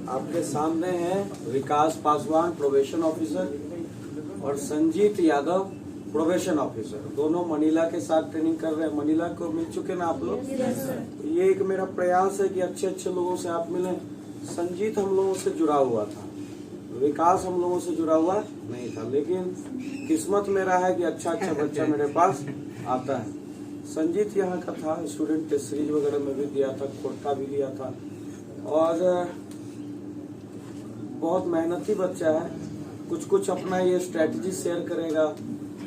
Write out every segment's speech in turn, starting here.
आपके सामने है विकास पासवान प्रोबेशन ऑफिसर और संजीत यादव प्रोबेशन ऑफिसर, दोनों मनीला के साथ ट्रेनिंग कर रहे हैं। मनीला को मिल चुके ना आप लोग? ये एक मेरा प्रयास है कि अच्छे अच्छे लोगों से आप मिलें। संजीत हम लोगों से जुड़ा हुआ था, विकास हम लोगों से जुड़ा हुआ नहीं था, लेकिन किस्मत मेरा है कि अच्छा अच्छा बच्चा मेरे पास आता है। संजीत यहाँ का था, स्टूडेंट टेस्ट सीरीज वगैरह में भी दिया था, खोटा भी दिया था और बहुत मेहनती बच्चा है। कुछ कुछ अपना ये स्ट्रेटजी शेयर करेगा,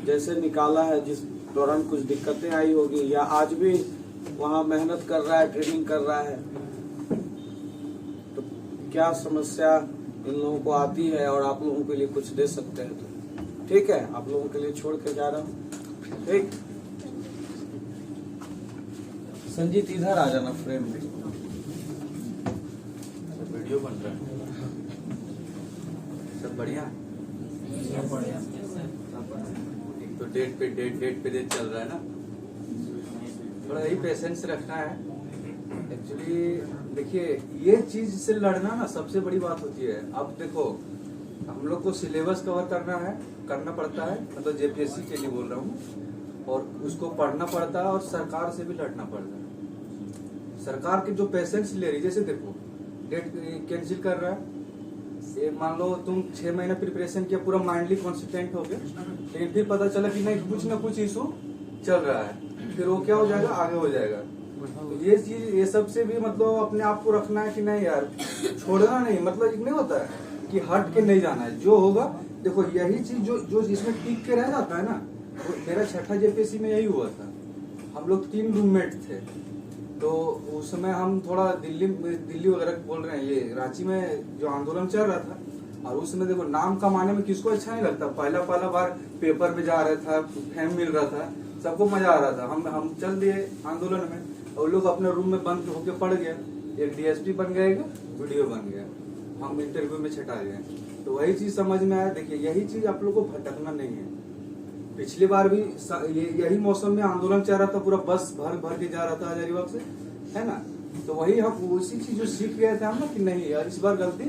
जैसे निकाला है जिस दौरान कुछ दिक्कतें आई होगी, या आज भी वहाँ मेहनत कर रहा है, ट्रेनिंग कर रहा है, तो क्या समस्या इन लोगों को आती है और आप लोगों के लिए कुछ दे सकते हैं तो ठीक है। आप लोगों के लिए छोड़ के जा रहा हूँ। ठीक, संजीत इधर आ जाना फ्रेम में। वीडियो बन रहा है, सब बढ़िया। एक तो डेट पे डेट चल रहा है ना, थोड़ा ही पेशेंस रखना है। एक्चुअली देखिए, ये चीज से लड़ना ना सबसे बड़ी बात होती है। अब देखो, हम लोग को सिलेबस कवर करना पड़ता है, मतलब जेपीएससी के लिए बोल रहा हूँ, और उसको पढ़ना पड़ता है और सरकार से भी लड़ना पड़ता है। सरकार के जो पेशेंस ले रही, जैसे देखो डेट कैंसिल कर रहा है, ये मान लो तुम 6 महीना प्रिपरेशन किया, पूरा माइंडली कॉन्सिस्टेंट हो गए, लेकिन फिर पता चला कि नहीं, कुछ ना कुछ इशू चल रहा है, फिर वो क्या हो जाएगा, आगे हो जाएगा। तो ये चीज, ये सबसे भी मतलब अपने आप को रखना है कि नहीं यार, छोड़ना नहीं, मतलब नहीं होता है कि हट के नहीं जाना है। जो होगा देखो, यही चीज जो जिसमें टिक के रह जाता है ना, वो मेरा छठा जेपीएससी में यही हुआ था। हम लोग 3 रूममेट थे, तो उस समय हम थोड़ा दिल्ली वगैरह बोल रहे हैं, ये रांची में जो आंदोलन चल रहा था, और उस समय देखो नाम कमाने में किसको अच्छा नहीं लगता। पहला बार पेपर में जा रहा था, फेम मिल रहा था, सबको मजा आ रहा था। हम चल दिए आंदोलन में, और लोग अपने रूम में बंद होके पढ़ गए। एक डीएसपी बन गया, एक वीडियो बन गया, हम इंटरव्यू में छटा गए। तो वही चीज समझ में आया। देखिए, यही चीज आप लोग को भटकना नहीं है। पिछली बार भी यही मौसम में आंदोलन चल रहा था, पूरा बस भर के जा रहा था हजारीबाग से, है ना। तो वही हम उसी चीज जो सीख गए थे हम ना, कि नहीं यार, इस बार गलती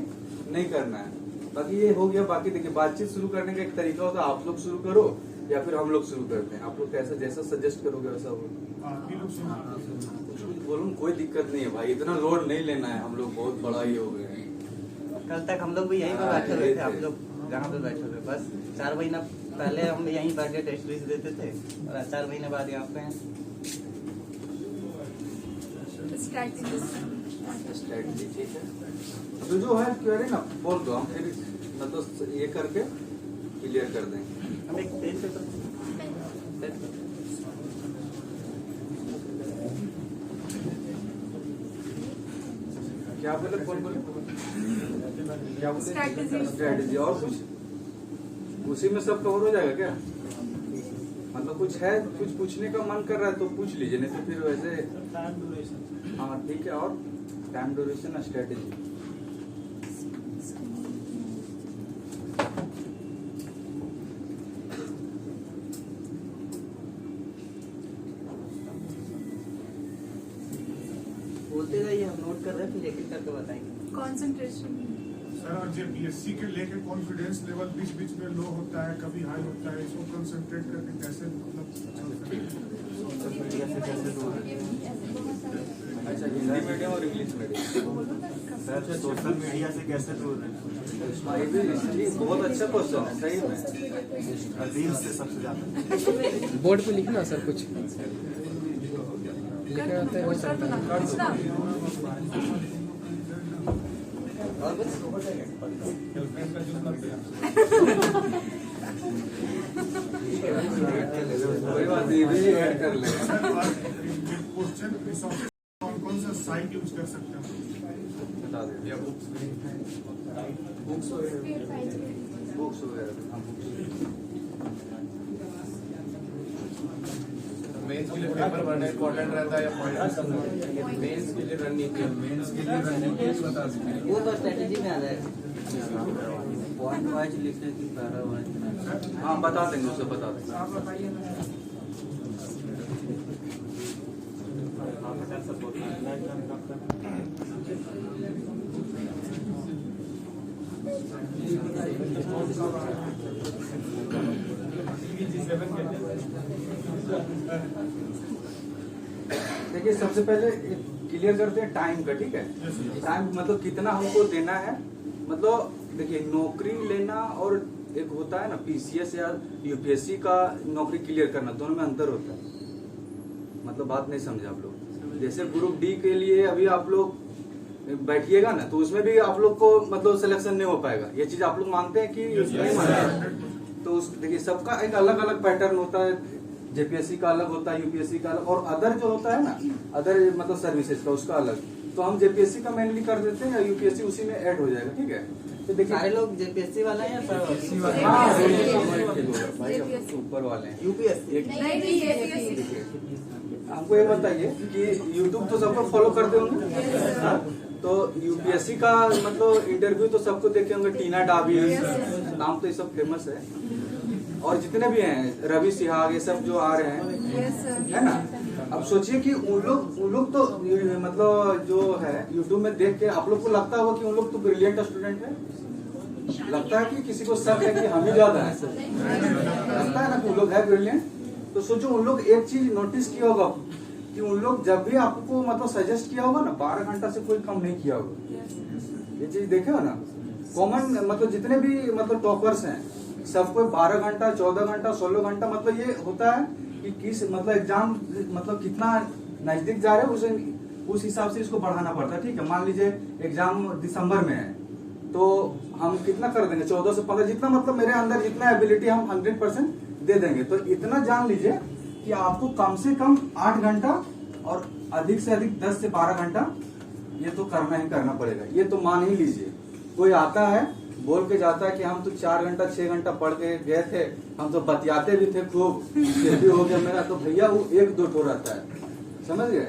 नहीं करना है। बाकी ये हो गया। बाकी देखिए, बातचीत शुरू करने का एक तरीका होता है, आप लोग शुरू करो या फिर हम लोग शुरू करते हैं। आप लोग कैसा जैसा सजेस्ट करोगे वैसा होगा। बोलूं, कोई दिक्कत नहीं है भाई, इतना लोड नहीं लेना है। हम लोग बहुत बड़ा ही हो गए हैं। कल तक हम लोग भी यहीं पर बैठे हुए थे, आप लोग जहाँ पे बैठे हुए, बस 4 महीना पहले हम यहीं बैठ के टेस्ट सीरीज देते थे, और 4 महीने बाद यहाँ पे हैं। स्ट्रैटेजी ठीक है, तो जो है कह रहे ना, बोल दो, हम फिर मतलब ये करके क्लियर कर देंगे। हम एक पेज पे क्या बोले, कौन बोले, क्या बोले? स्ट्रैटेजी और कुछ उसी में सब कवर हो जाएगा क्या? मतलब कुछ है, कुछ पूछने का मन कर रहा है तो पूछ लीजिए, नहीं तो फिर वैसे। हाँ ठीक है, और टाइम ड्यूरेशन और स्ट्रैटेजी। बोलते जाइए, हम नोट कर रहे हैं, फिर एक एक करके बताएंगे। कंसंट्रेशन सर, और जो बीएससी के लेके कॉन्फिडेंस लेवल बीच बीच में लो होता है, कभी हाई होता है, इसको कंसंट्रेट करके कैसे मतलब अच्छा, हिंदी मीडियम और English medium. Sir, social media से कैसे दूर रहें? बहुत अच्छा क्वेश्चन है, सही में। रील्स से सबसे ज्यादा बोर्ड पे लिखना सर, कुछ लिखना होता है, हो सकता है। और बस कोई बात नहीं, भी ऐड कर ले। क्वेश्चन कौन सा साइट यूज कर सकते हैं? बता दें, या बुक्स वगैरह। मेंस के लिए पेपर भरना इम्पोर्टेंट रहता है या पॉइंट? मेंस के लिए रणनीति, मेंस के लिए रणनीति बता सकते वो तो स्ट्रेटेजी में आ जाएगा, पॉइंट वाइज लिखने की पैरा वाइज। हाँ बता देंगे, उसे बता देंगे। देखिए सबसे पहले क्लियर करते हैं टाइम का, ठीक है। टाइम मतलब कितना हमको देना है, मतलब देखिए नौकरी लेना और एक होता है ना पीसीएस या यूपीएससी का नौकरी क्लियर करना, दोनों में अंतर होता है। मतलब बात नहीं समझे आप लोग। जैसे ग्रुप डी के लिए अभी आप लोग बैठिएगा ना, तो उसमें भी आप लोग को मतलब सिलेक्शन नहीं हो पाएगा। ये चीज आप लोग मानते हैं कि नहीं मानते? तो देखिए सबका एक अलग अलग पैटर्न होता है। जेपीएससी का अलग होता है, यूपीएससी का अलग, और अदर जो होता है ना, अदर मतलब सर्विसेज का, उसका अलग। तो हम जेपीएससी का मेनली कर देते हैं, या यूपीएससी उसी में ऐड हो जाएगा, ठीक है। तो देखिए सारे लोग जेपीएससी वाले हैं या सब भाई ऊपर वाले हैं यूपीएससी? हमको ये बताइए कि यूट्यूब तो सबको फॉलो करते होंगे, हाँ? तो यूपीएससी का मतलब इंटरव्यू तो सबको देखे होंगे, टीना डाबी, नाम तो ये सब फेमस है। और जितने भी हैं रवि सिहाग, ये सब जो आ रहे हैं, है ना। अब सोचिए कि उन लोग तो मतलब जो है यूट्यूब में देख के आप लोग को लगता होगा कि उन लोग तो ब्रिलियंट स्टूडेंट है। लगता है कि किसी को शक है कि हम ही ज्यादा है, लगता है ना कि उन लोग है ब्रिलियंट। तो सोचो उन लोग एक चीज नोटिस किया होगा कि उन लोग जब भी आपको मतलब सजेस्ट किया होगा ना, 12 घंटा से कोई कम नहीं किया होगा। ये चीज देखे हो ना, कॉमन मतलब जितने भी मतलब टॉपर्स हैं सबको 12 घंटा, 14 घंटा, 16 घंटा, मतलब ये होता है कि किस मतलब एग्जाम मतलब कितना नजदीक जा रहे हैं उस हिसाब से इसको बढ़ाना पड़ता है, ठीक है। मान लीजिए एग्जाम दिसंबर में है, तो हम कितना कर देंगे, 14 से 15, जितना मतलब मेरे अंदर जितना एबिलिटी हम 100% दे देंगे। तो इतना जान लीजिए कि आपको कम से कम 8 घंटा और अधिक से अधिक 10 से 12 घंटा ये तो करना ही करना पड़ेगा। ये तो मान ही लीजिए। कोई आता है बोल के जाता है कि हम तो 4 घंटा 6 घंटा पढ़ के गए थे, हम तो बतियाते भी थे खूब, फिर भी हो गया मेरा। तो भैया वो 1-2 ठो रहता है, समझ गए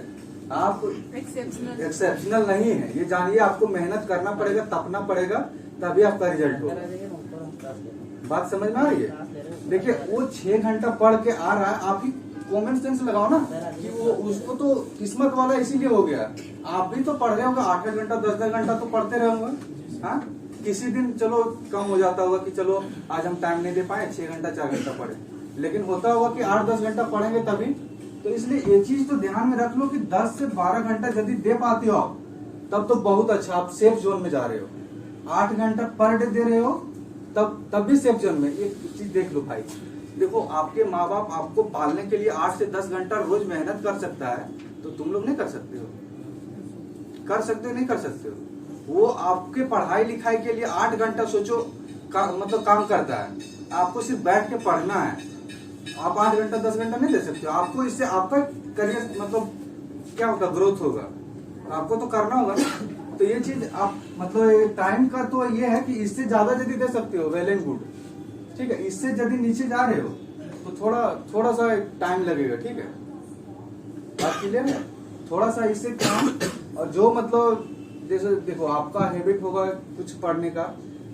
आप। एक्सेप्शनल नहीं है, ये जानिए। आपको मेहनत करना पड़ेगा, तपना पड़ेगा, तभी आपका रिजल्ट होगा। बात समझ में आ रही है? देखिए वो 6 घंटा पढ़ के आ रहा है, आप ही कॉमन सेंस लगाओ ना कि वो उसको तो किस्मत वाला इसीलिए हो गया। आप भी तो पढ़ रहे होंगे 8 घंटा 10 घंटा तो पढ़ते रहे होंगे, हाँ। किसी दिन चलो कम हो जाता होगा कि चलो आज हम टाइम नहीं दे पाए, 6 घंटा 4 घंटा पढ़े, लेकिन होता होगा कि 8-10 घंटा पढ़ेंगे तभी। तो इसलिए ये चीज तो ध्यान में रख लो कि 10 से 12 घंटा यदि दे पाते हो आप, तब तो बहुत अच्छा, आप सेफ जोन में जा रहे हो। 8 घंटा पर डे दे रहे हो, तब भी सेफ जोन में। एक चीज देख लो भाई, देखो आपके माँ बाप आपको पालने के लिए 8 से 10 घंटा रोज मेहनत कर सकता है, तो तुम लोग नहीं कर सकते हो? कर सकते हो, नहीं कर सकते हो? वो आपके पढ़ाई लिखाई के लिए 8 घंटा सोचो मतलब काम करता है, आपको सिर्फ बैठ के पढ़ना है। आप 8 घंटा 10 घंटा नहीं दे सकते हो। आपको इससे आपका करियर मतलब क्या होगा, ग्रोथ होगा, आपको तो करना होगा ना। तो ये चीज आप मतलब टाइम का तो ये है कि इससे ज्यादा यदि दे सकते हो वेल एंड गुड, ठीक है। इससे यदि नीचे जा रहे हो तो थोड़ा सा टाइम लगेगा, ठीक है। बात क्लियर है? थोड़ा सा इससे काम, और जो मतलब जैसे देखो आपका हैबिट होगा कुछ पढ़ने का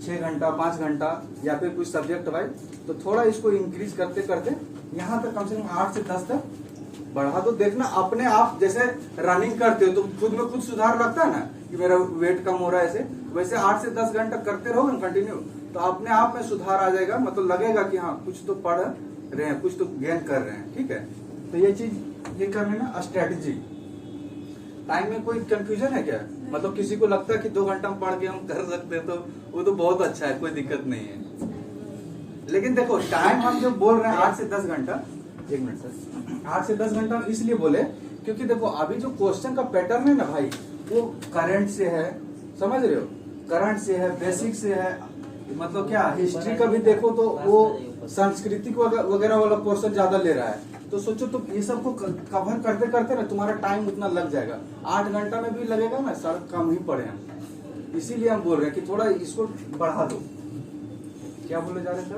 6 घंटा 5 घंटा या फिर कुछ सब्जेक्ट वाइज, तो थोड़ा इसको इंक्रीज करते करते यहाँ तक कम से कम 8 से 10 तक बढ़ा दो। देखना अपने आप, जैसे रनिंग करते हो तो खुद में खुद सुधार लगता है ना कि मेरा वेट कम हो रहा है, ऐसे वैसे 8 से 10 घंटा करते रहो कंटिन्यू, तो अपने आप में सुधार आ जाएगा। मतलब लगेगा कि हाँ कुछ तो पढ़ रहे हैं, कुछ तो गेन कर रहे हैं, ठीक है। तो ये चीज ये कर लेना। स्ट्रेटेजी टाइम में कोई कंफ्यूजन है क्या? मतलब किसी को लगता है कि 2 घंटा में पढ़ के हम कर सकते हैं, तो वो तो बहुत अच्छा है, कोई दिक्कत नहीं है। लेकिन देखो टाइम हम जो बोल रहे हैं 8 से 10 घंटा, 1 मिनट सर, 8 से 10 घंटा इसलिए बोले क्योंकि देखो अभी जो क्वेश्चन का पैटर्न है ना भाई, वो करंट से है, समझ रहे हो, करंट से है, बेसिक से है, मतलब क्या हिस्ट्री का भी देखो तो वो सांस्कृतिक वगैरह वाला पोर्शन ज्यादा ले रहा है। तो सोचो तुम ये सब को कवर करते करते ना तुम्हारा टाइम उतना लग जाएगा, 8 घंटा में भी लगेगा ना, सर कम ही पड़े हम। इसीलिए हम बोल रहे हैं कि थोड़ा इसको बढ़ा दो। क्या बोले जा रहे थे?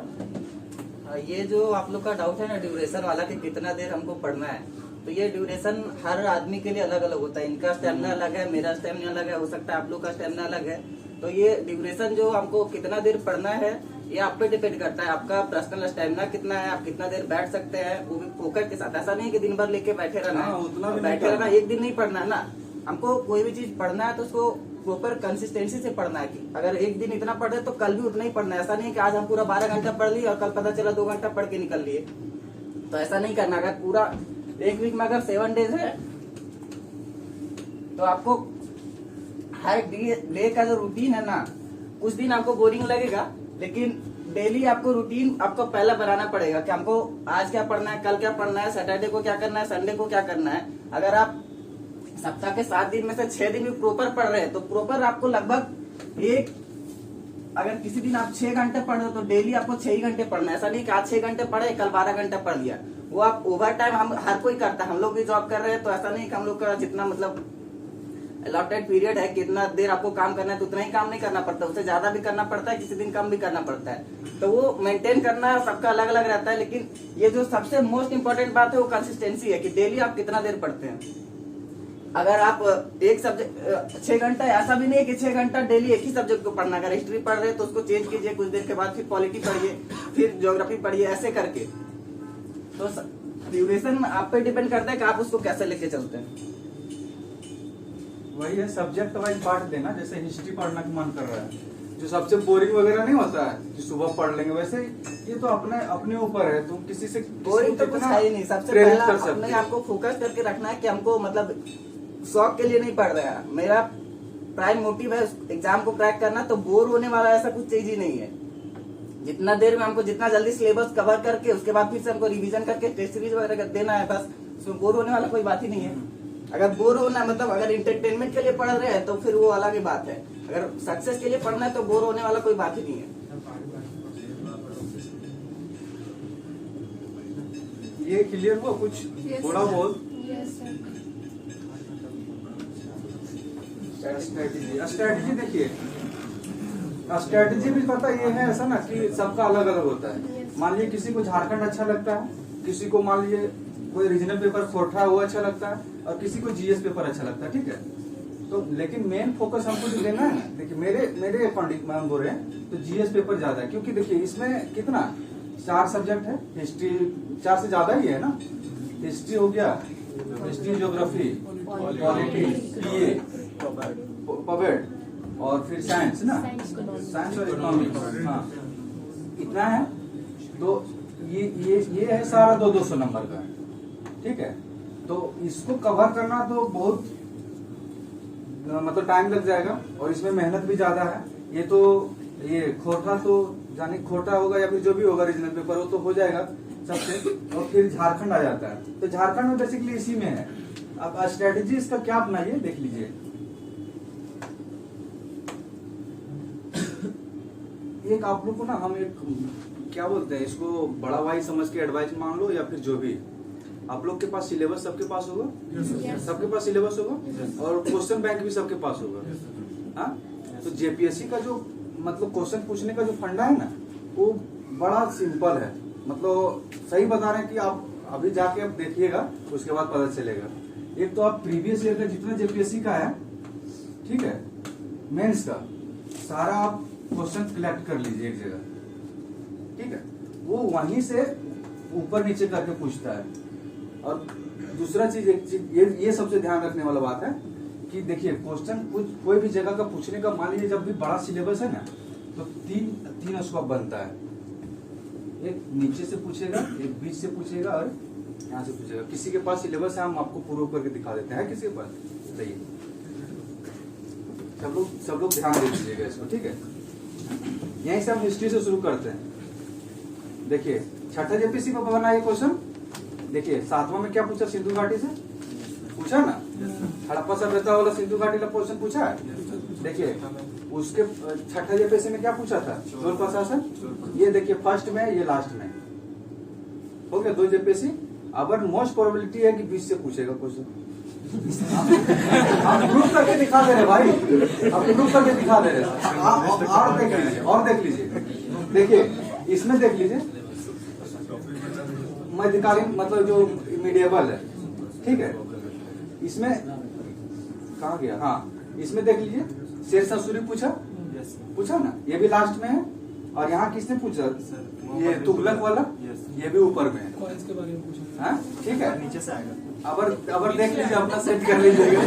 ये जो आप लोग का डाउट है ना ड्यूरेशन वाला कि कितना देर हमको पढ़ना है, तो ये ड्यूरेशन हर आदमी के लिए अलग अलग होता है। इनका स्टेमिना अलग है, मेरा स्टेमिना अलग है, हो सकता है आप लोग का स्टेमिना अलग है। तो ये ड्यूरेशन जो हमको कितना देर पढ़ना है ये आप पे डिपेंड करता है। आपका पर्सनल स्टेमिना कितना है, आप कितना देर बैठ सकते हैं, वो भी फोकस के साथ। ऐसा नहीं है कि दिन भर लेके बैठे रहना हाँ, है, उतना भी नहीं बैठे करना। रहना एक दिन नहीं पढ़ना है ना। हमको कोई भी चीज पढ़ना है तो उसको प्रॉपर कंसिस्टेंसी से पढ़ना है। कि अगर एक दिन इतना पढ़ रहे तो कल भी उतना ही पढ़ना है। ऐसा नहीं है कि आज हम पूरा 12 घंटा पढ़ लिए और कल पता चला 2 घंटा पढ़ के निकल लिए, तो ऐसा नहीं करना। अगर पूरा एक वीक में अगर 7 डेज है तो आपको हर डे का जो रूटीन है ना, उस दिन आपको बोरिंग लगेगा, लेकिन डेली आपको रूटीन आपको पहला बनाना पड़ेगा कि हमको आज क्या पढ़ना है, कल क्या पढ़ना है, सैटरडे को क्या करना है, संडे को क्या करना है। अगर आप सप्ताह के 7 दिन में से 6 दिन भी प्रॉपर पढ़ रहे हैं तो प्रॉपर आपको लगभग अगर किसी दिन आप 6 घंटे पढ़ रहे हो तो डेली आपको 6 ही घंटे पढ़ना है। ऐसा नहीं कि आज 6 घंटे पढ़े कल 12 घंटे पढ़ लिया। वो आप ओवर टाइम हम हर कोई करता है, हम लोग भी जॉब कर रहे हैं, तो ऐसा नहीं कि हम लोग का जितना मतलब अलॉटेड पीरियड है, कितना देर आपको काम करना है तो उतना ही काम नहीं करना पड़ता, उससे ज्यादा भी करना पड़ता है, किसी दिन कम भी करना पड़ता है। तो वो मेंटेन करना सबका अलग अलग रहता है। लेकिन ये जो सबसे मोस्ट इम्पोर्टेंट बात है वो कंसिस्टेंसी है कि डेली आप कितना देर पढ़ते हैं। अगर आप एक सब्जेक्ट 6 घंटा, ऐसा भी नहीं है कि 6 घंटा डेली एक ही सब्जेक्ट को पढ़ना। अगर हिस्ट्री पढ़ रहे हैं तो उसको चेंज कीजिए, कुछ देर के बाद फिर पॉलिटी पढ़िए, फिर ज्योग्राफी पढ़िए, ऐसे करके। तो ड्यूरेशन आप पे डिपेंड करता है कि आप उसको कैसे लेके चलते हैं। वही है, सब्जेक्ट वाइज बांट देना। जैसे हिस्ट्री पढ़ना का मन कर रहा है, जो सबसे बोरिंग वगैरह नहीं होता है कि सुबह पढ़ लेंगे, वैसे ये तो अपने ऊपर है। तुम किसी से बोरिंग तो कुछ है ही नहीं। सबसे पहला अपने आपको फोकस करके रखना है कि हमको मतलब शौक के लिए नहीं पढ़ रहा है, मेरा प्राइम मोटिव है एग्जाम को क्रैक करना। तो बोर होने वाला ऐसा कुछ चीज ही नहीं है। जितना देर में हमको जितना जल्दी सिलेबस कवर करके उसके बाद फिर से हमको रिवीजन करके टेस्ट सीरीज वगैरह देना है, बस। उसमें बोर होने वाला कोई बात ही नहीं है। अगर बोर होना मतलब अगर इंटरटेनमेंट के लिए पढ़ रहे हैं तो फिर वो अलग ही बात है। अगर सक्सेस के लिए पढ़ना है तो बोर होने वाला कोई बात ही नहीं है। ये क्लियर हुआ कुछ थोड़ा बहुत? स्ट्रेटेजी देखिए, स्ट्रेटेजी भी पता ये है ऐसा ना कि सबका अलग अलग होता है। मान लीजिए किसी को झारखंड अच्छा लगता है, किसी को मान लीजिए कोई रीजनल पेपर खोटा वो अच्छा लगता है, और किसी को जीएस पेपर अच्छा लगता है, ठीक है। तो लेकिन मेन फोकस हमको जो देना है ना, देखिए मेरे पंडित मान बोल रहे हैं तो जीएस पेपर ज्यादा है, क्योंकि देखिए इसमें कितना 4 सब्जेक्ट है। हिस्ट्री 4 से ज्यादा ही है ना। हिस्ट्री हो गया, हिस्ट्री, ज्योग्राफी, पॉलिटी, पीए, पवेट, और फिर साइंस ना, साइंस और इकोनॉमिक्स। हाँ, इतना है। तो ये है सारा 200 नंबर का, ठीक है। तो इसको कवर करना तो बहुत मतलब टाइम लग जाएगा, और इसमें मेहनत भी ज्यादा है। ये तो ये खोटा तो जाने खोटा होगा या फिर जो भी होगा रीजनल पेपर वो तो हो जाएगा सबसे, और फिर झारखंड आ जाता है। तो झारखंड में बेसिकली इसी में है। अब स्ट्रेटेजी इसका क्या अपनाइए देख लीजिए। एक आप लोग को ना हम एक क्या बोलते हैं इसको, बड़ा भाई समझ के एडवाइस मान लो, या फिर जो भी आप लोग के पास सिलेबस सबके पास होगा, सबके पास सिलेबस होगा, और क्वेश्चन बैंक भी सबके पास होगा। हाँ, तो जेपीएससी का जो मतलब क्वेश्चन पूछने का जो फंडा है ना, वो बड़ा सिंपल है। मतलब सही बता रहे हैं कि आप अभी जाके अब देखिएगा, उसके बाद पता चलेगा। एक तो आप प्रीवियस ईयर का जितना जेपीएससी का है, ठीक है, मेंस का सारा आप क्वेश्चन कलेक्ट कर लीजिए एक जगह, ठीक है। वो वहीं से ऊपर नीचे करके पूछता है। और दूसरा चीज, एक चीज ये सबसे ध्यान रखने वाला बात है कि देखिए क्वेश्चन कोई भी जगह का पूछने का, मान लीजिए जब भी बड़ा सिलेबस है ना, तो तीन स्कोप बनता है। एक नीचे से पूछेगा, एक बीच से पूछेगा, और यहाँ से पूछेगा। किसी के पास सिलेबस है, हम आपको प्रूव करके दिखा देते हैं। किसी के पास बताइए, सब लोग ध्यान दे दीजिएगा इसको, ठीक है। यहीं से हम हिस्ट्री से शुरू करते हैं। देखिए छठा जेपीसी में बना ये क्वेश्चन। देखिए 7वां में क्या पूछा, सिंधु घाटी से पूछा ना, हड़प्पा सभ्यता वाला सिंधु घाटी का क्वेश्चन पूछा है। देखिए उसके छठा जेपीसी में क्या पूछा था, चोल प्रशासन। ये देखिए फर्स्ट में, ये लास्ट में हो गया 2 जेपीसी। अब मोस्ट प्रोबेबिलिटी है कि 20 से पूछेगा क्वेश्चन। हम प्रूफ करके दिखा दे रहे भाई, हम प्रूफ करके दिखा दे रहे। और देख लीजिए, देखिए इसमें देख लीजिए मध्यकालीन मतलब जो मीडिएबल है, ठीक है। इसमें कहाँ गया, हाँ इसमें देख लीजिए, शेरशाह सूरी पूछा ना, ये भी लास्ट में है। और यहाँ किसने पूछा, ये तुगलक वाला, ये भी ऊपर में है। कॉइन्स के बारे में पूछा। हाँ ठीक है, नीचे से आएगा। अब देख लीजिए, अपना सेट कर लीजिएगा।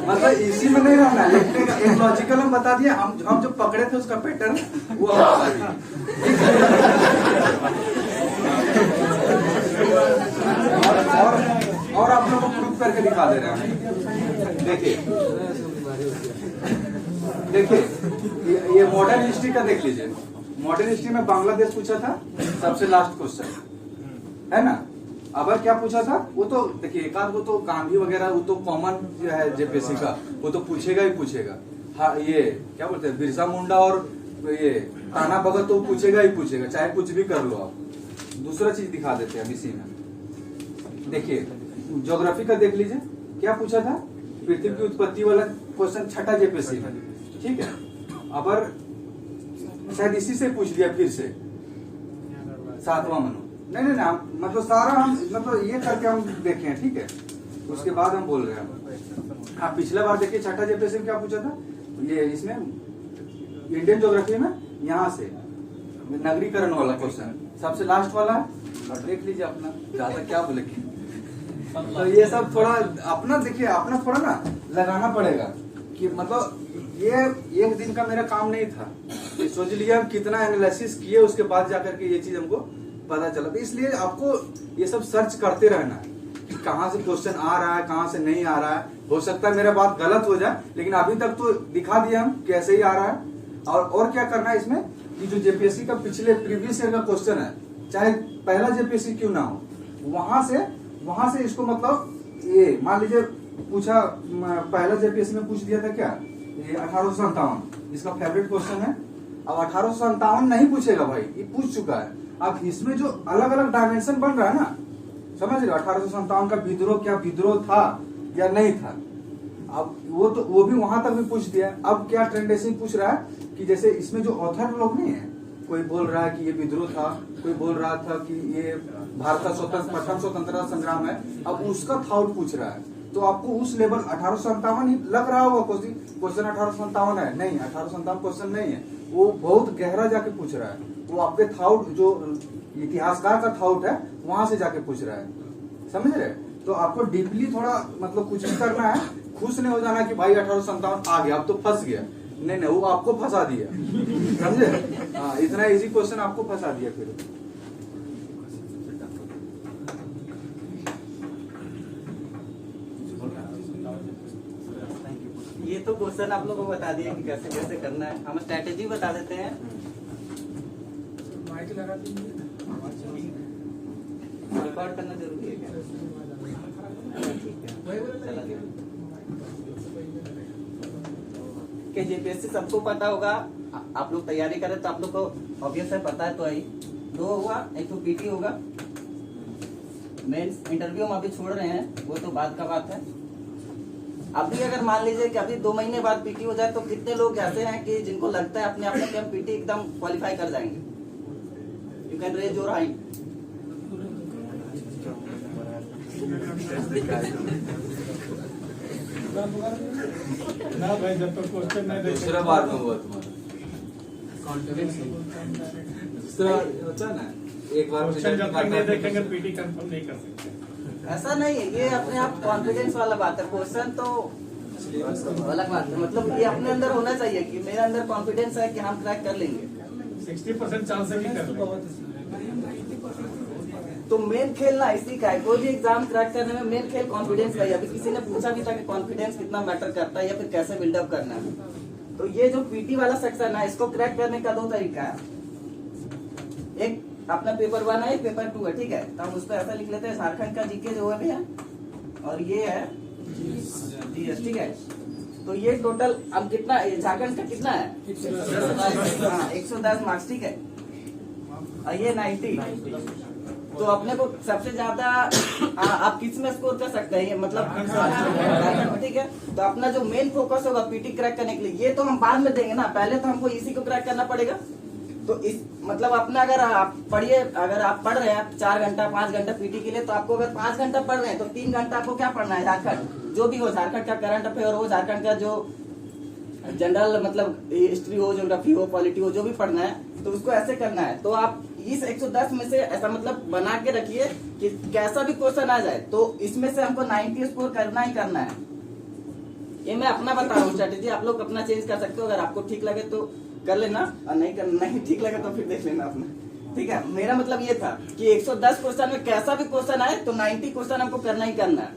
मतलब इसी में नहीं रहना, लिखने का एक लॉजिकल हम बता दिए, हम जो पकड़े थे उसका पैटर्न वो हम बता दिए। और आप लोगों को प्रूफ करके दिखा दे रहे हैं। देखिए ये मॉडर्न हिस्ट्री का देख लीजिए। मॉडर्न हिस्ट्री में बांग्लादेश पूछा था, सबसे लास्ट क्वेश्चन है ना। अब क्या पूछा था, वो तो देखिए एक आध वो तो गांधी वगैरह वो तो कॉमन जो है जेपीएससी का, वो तो पूछेगा ही पूछेगा। हाँ ये क्या बोलते हैं, बिरसा मुंडा और ये ताना भगत तो पूछेगा ही पूछेगा, चाहे कुछ भी कर लो आप। दूसरा चीज दिखा देते हैं इसी में, देखिए ज्योग्राफी का देख लीजिए, क्या पूछा था, पृथ्वी की उत्पत्ति वाला क्वेश्चन छठा जेपीएससी में, ठीक है। अब शायद इसी से पूछ लिया फिर से, सातवां मनु, नहीं मतलब सारा हम मतलब ये करके हम देखे हैं, ठीक है। उसके बाद हम बोल रहे हैं। हाँ पिछला बार देखिए छठा जेपीएससी में क्या पूछा था, ये इसमें इंडियन ज्योग्राफी में यहाँ से नगरीकरण वाला क्वेश्चन सबसे लास्ट वाला है। और देख लीजिए अपना, ज्यादा क्या बोलेंगे। तो ये सब थोड़ा अपना देखिए, अपना थोड़ा ना लगाना पड़ेगा कि मतलब ये एक दिन का मेरा काम नहीं था, सोच लिया हम कितना एनालिसिस किए, उसके बाद जाकर के ये चीज हमको पता चला। तो इसलिए आपको ये सब सर्च करते रहना है कि कहाँ से क्वेश्चन आ रहा है, कहाँ से नहीं आ रहा है। हो सकता है मेरा बात गलत हो जाए, लेकिन अभी तक तो दिखा दिया हम कैसे ही आ रहा है। और क्या करना है इसमें कि जो जेपीएससी का पिछले प्रीवियस ईयर का क्वेश्चन है, चाहे पहला जेपीएससी क्यों ना हो, वहां से इसको मतलब ये मान लीजिए पूछा, पहला जेपीएससी में पूछ दिया था क्या, ये 1857 इसका फेवरेट क्वेश्चन है। अब 1857 नहीं पूछेगा भाई, ये पूछ चुका है। अब इसमें जो अलग अलग डायमेंशन बन रहा है ना, समझ रहे हो, 1857 का विद्रोह क्या विद्रोह था या नहीं था, अब वो भी वहां तक भी पूछ दिया। अब क्या ट्रेंडेशन पूछ रहा है कि जैसे इसमें जो ऑथर लोग नहीं है, कोई बोल रहा है कि ये विद्रोह था, कोई बोल रहा था कि ये भारत का प्रथम स्वतंत्रता संग्राम है, अब उसका थाउट पूछ रहा है। तो आपको उस लेवल 1857 ही लग रहा होगा क्वेश्चन 1857 है, नहीं 1857 क्वेश्चन नहीं है, वो बहुत गहरा जाके पूछ रहा है। वो आपके थाउट जो इतिहासकार का थाउट है वहां से जाके पूछ रहा है, समझ रहे। तो आपको डीपली थोड़ा मतलब कुछ भी करना है, खुश नहीं हो जाना कि भाई 1857 आ गया अब तो फंस गया, नहीं वो आपको फंसा दिया, समझे। हाँ इतना इजी क्वेश्चन आपको फंसा दिया। फिर ये तो क्वेश्चन आप लोगों को बता दिए कि कैसे कैसे करना है, हम स्ट्रेटेजी बता देते हैं। माइक लगा दीजिए। रिकॉर्ड करना जरूरी है क्या? ठीक है, चला गया। कि जेपीएससी सबको पता होगा, आप लोग तैयारी करें तो आप लोग को ऑब्वियस है, पता है तो आई। 2 होगा, एक तो पीटी होगा, मेंस इंटरव्यू हम अभी छोड़ रहे हैं, वो तो बाद का बात है। अभी अगर मान लीजिए कि अभी 2 महीने बाद पीटी हो जाए तो कितने लोग ऐसे हैं कि जिनको लगता है अपने आप में कि हम पीटी एकदम क्वालिफाई कर जाएंगे? You can raise your hand. ना भाई जब तक क्वेश्चन नहीं दूसरा बार में हुआ तुम्हारा कॉन्फिडेंस दूसरा होता है ना, एक बार क्वेश्चन जब तक नहीं देखेंगे पीटी कंफर्म नहीं कर सकते। ऐसा नहीं है, ये अपने आप कॉन्फिडेंस वाला बात है। क्वेश्चन तो अलग बात है, मतलब ये अपने अंदर होना चाहिए कि मेरे अंदर कॉन्फिडेंस है कि हम क्रैक कर लेंगे। 60% चांस है कि कर लेंगे। तो मेन खेलना इसी का है, कोई भी एग्जाम क्रैक करने में मेन खेल कॉन्फिडेंस का ही। अभी किसी ने पूछा भी था कि कॉन्फिडेंस कितना मैटर करता है या फिर कैसे बिल्डअप करना है। तो ये जो पीटी वाला सेक्शन है, इसको क्रैक करने का 2 तरीका है। एक अपना पेपर 1 है, पेपर 2 है, ठीक है। तो हम उस पर ऐसा लिख लेते हैं, झारखंड का जीके जो है भैया, और ये है जीएस, ठीक है। तो ये टोटल अब कितना, झारखंड का कितना है? 110 मार्क्स, ठीक है। और ये 90। तो अपने को सबसे ज्यादा आप किस में स्कोर कर सकते हैं, मतलब ठीक है। तो अपना जो मेन फोकस होगा पीटी क्रैक करने के लिए, ये तो हम बाद में देंगे ना, पहले तो हमको इसी को क्रैक करना पड़ेगा। तो इस मतलब अपना अगर आप पढ़िए, अगर आप पढ़ रहे हैं 4 घंटा 5 घंटा पीटी के लिए, तो आपको अगर 5 घंटा पढ़ रहे हैं तो 3 घंटा आपको क्या पढ़ना है, झारखंड जो भी हो, झारखंड का करंट अफेयर हो, झारखंड का जो जनरल मतलब हिस्ट्री हो, ज्योग्राफी हो, पॉलिटी हो, जो भी पढ़ना है तो उसको ऐसे करना है। तो आप इस 110 में से ऐसा मतलब बना के रखिए कि कैसा भी क्वेश्चन आ जाए तो इसमें से हमको 90 स्कोर करना ही करना है। ये मैं अपना बता रहा हूँ स्ट्रेटेजी, आप लोग अपना चेंज कर सकते हो, अगर आपको ठीक लगे तो कर लेना और नहीं ठीक लगे तो फिर देख लेना अपना। ठीक है, मेरा मतलब ये था कि 110 क्वेश्चन में कैसा भी क्वेश्चन आए तो 90 क्वेश्चन हमको करना ही करना है।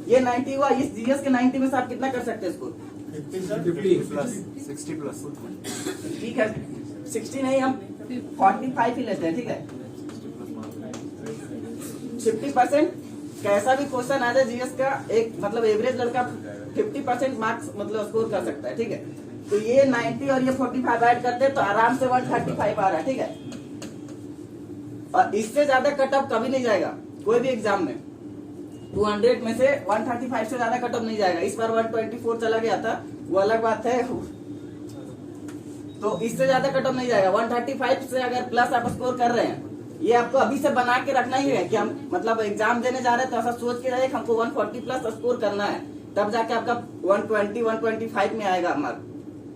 ये 90 हुआ, इस जीएस के 90 में से आप कितना कर सकते हैं इसको? 60 प्लस। ठीक है, 60 नहीं, हम 45 ही लेते हैं। ठीक है, 50% कैसा भी क्वेश्चन आ जाए जीएस का, एक मतलब एवरेज लड़का 50% मार्क्स मतलब स्कोर कर सकता है। ठीक है, तो ये 90 और ये 45 ऐड करते हैं तो आराम से 135 आ रहा है। ठीक है, और इससे ज्यादा कट ऑफ कभी नहीं जाएगा कोई भी एग्जाम में। 200 में से 135 से ज्यादा कट ऑफ नहीं जाएगा। इस बार 124 चला गया था, वो अलग बात है, तो इससे ज्यादा कट ऑफ नहीं जाएगा। 135 से अगर प्लस आप स्कोर कर रहे हैं, ये आपको अभी से बना के रखना ही है कि हम मतलब एग्जाम देने जा रहे हैं तो ऐसा सोच के रहे कि हमको 140 प्लस स्कोर करना है, तब जाके आपका 120 125 में आएगा मार्क।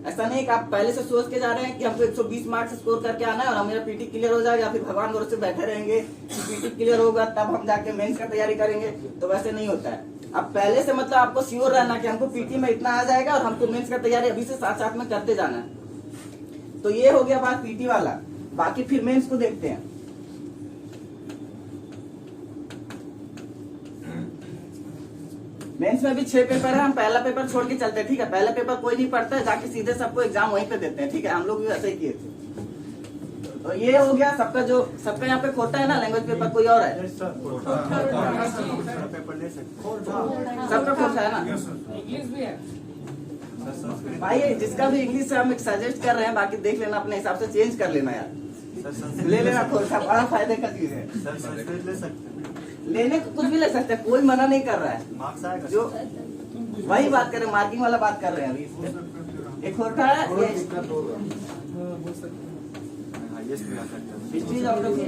ऐसा नहीं कि आप पहले से सोच के जा रहे हैं कि हमको 120 मार्क्स स्कोर करके आना है और हमारा पीटी क्लियर हो जाएगा, फिर भगवान भरोसे बैठे रहेंगे कि पीटी क्लियर होगा तब हम जाके मेंस का तैयारी करेंगे, तो वैसे नहीं होता है। अब पहले से मतलब आपको श्योर रहना कि हमको पीटी में इतना आ जाएगा और हमको मेंस का तैयारी अभी से साथ साथ में करते जाना है। तो ये हो गया बात पीटी वाला, बाकी फिर मेंस को देखते हैं। मेंस में भी 6 पेपर है, हम पहला पेपर छोड़ के चलते हैं। ठीक है, पहला पेपर कोई नहीं पढ़ता है, जाके सीधे सबको एग्जाम वहीं पे देते हैं। ठीक है, हम लोग भी वैसे ही किए थे। तो ये हो गया सबका, जो सबका यहाँ पे खोटा है ना लैंग्वेज पेपर, कोई और है सबका खोटा है ना इंग्लिश भी है भाई, जिसका भी इंग्लिश से हम सजेस्ट कर रहे हैं, बाकी देख लेना अपने हिसाब से चेंज कर लेना यार, ले लेना खोटा, बड़ा फायदे का चीज है। लेने को कुछ भी ले सकते हैं, कोई मना नहीं कर रहा है, मार्क्स आएगा जो वही बात कर रहे हैं, मार्किंग वाला बात कर रहे हैं अभी। एक खोटा है हाईएस्ट भी आ सकता है। हिस्ट्री ज्योग्राफी,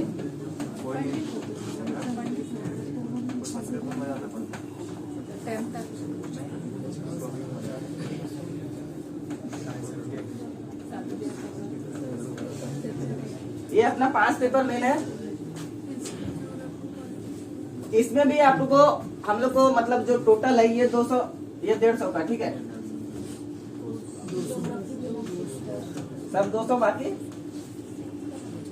ये अपना 5 पेपर लेने हैं। इसमें भी आप लोग को हम लोग को मतलब जो टोटल है ये 200, ये 150 का। ठीक है, सब 200 बाकी।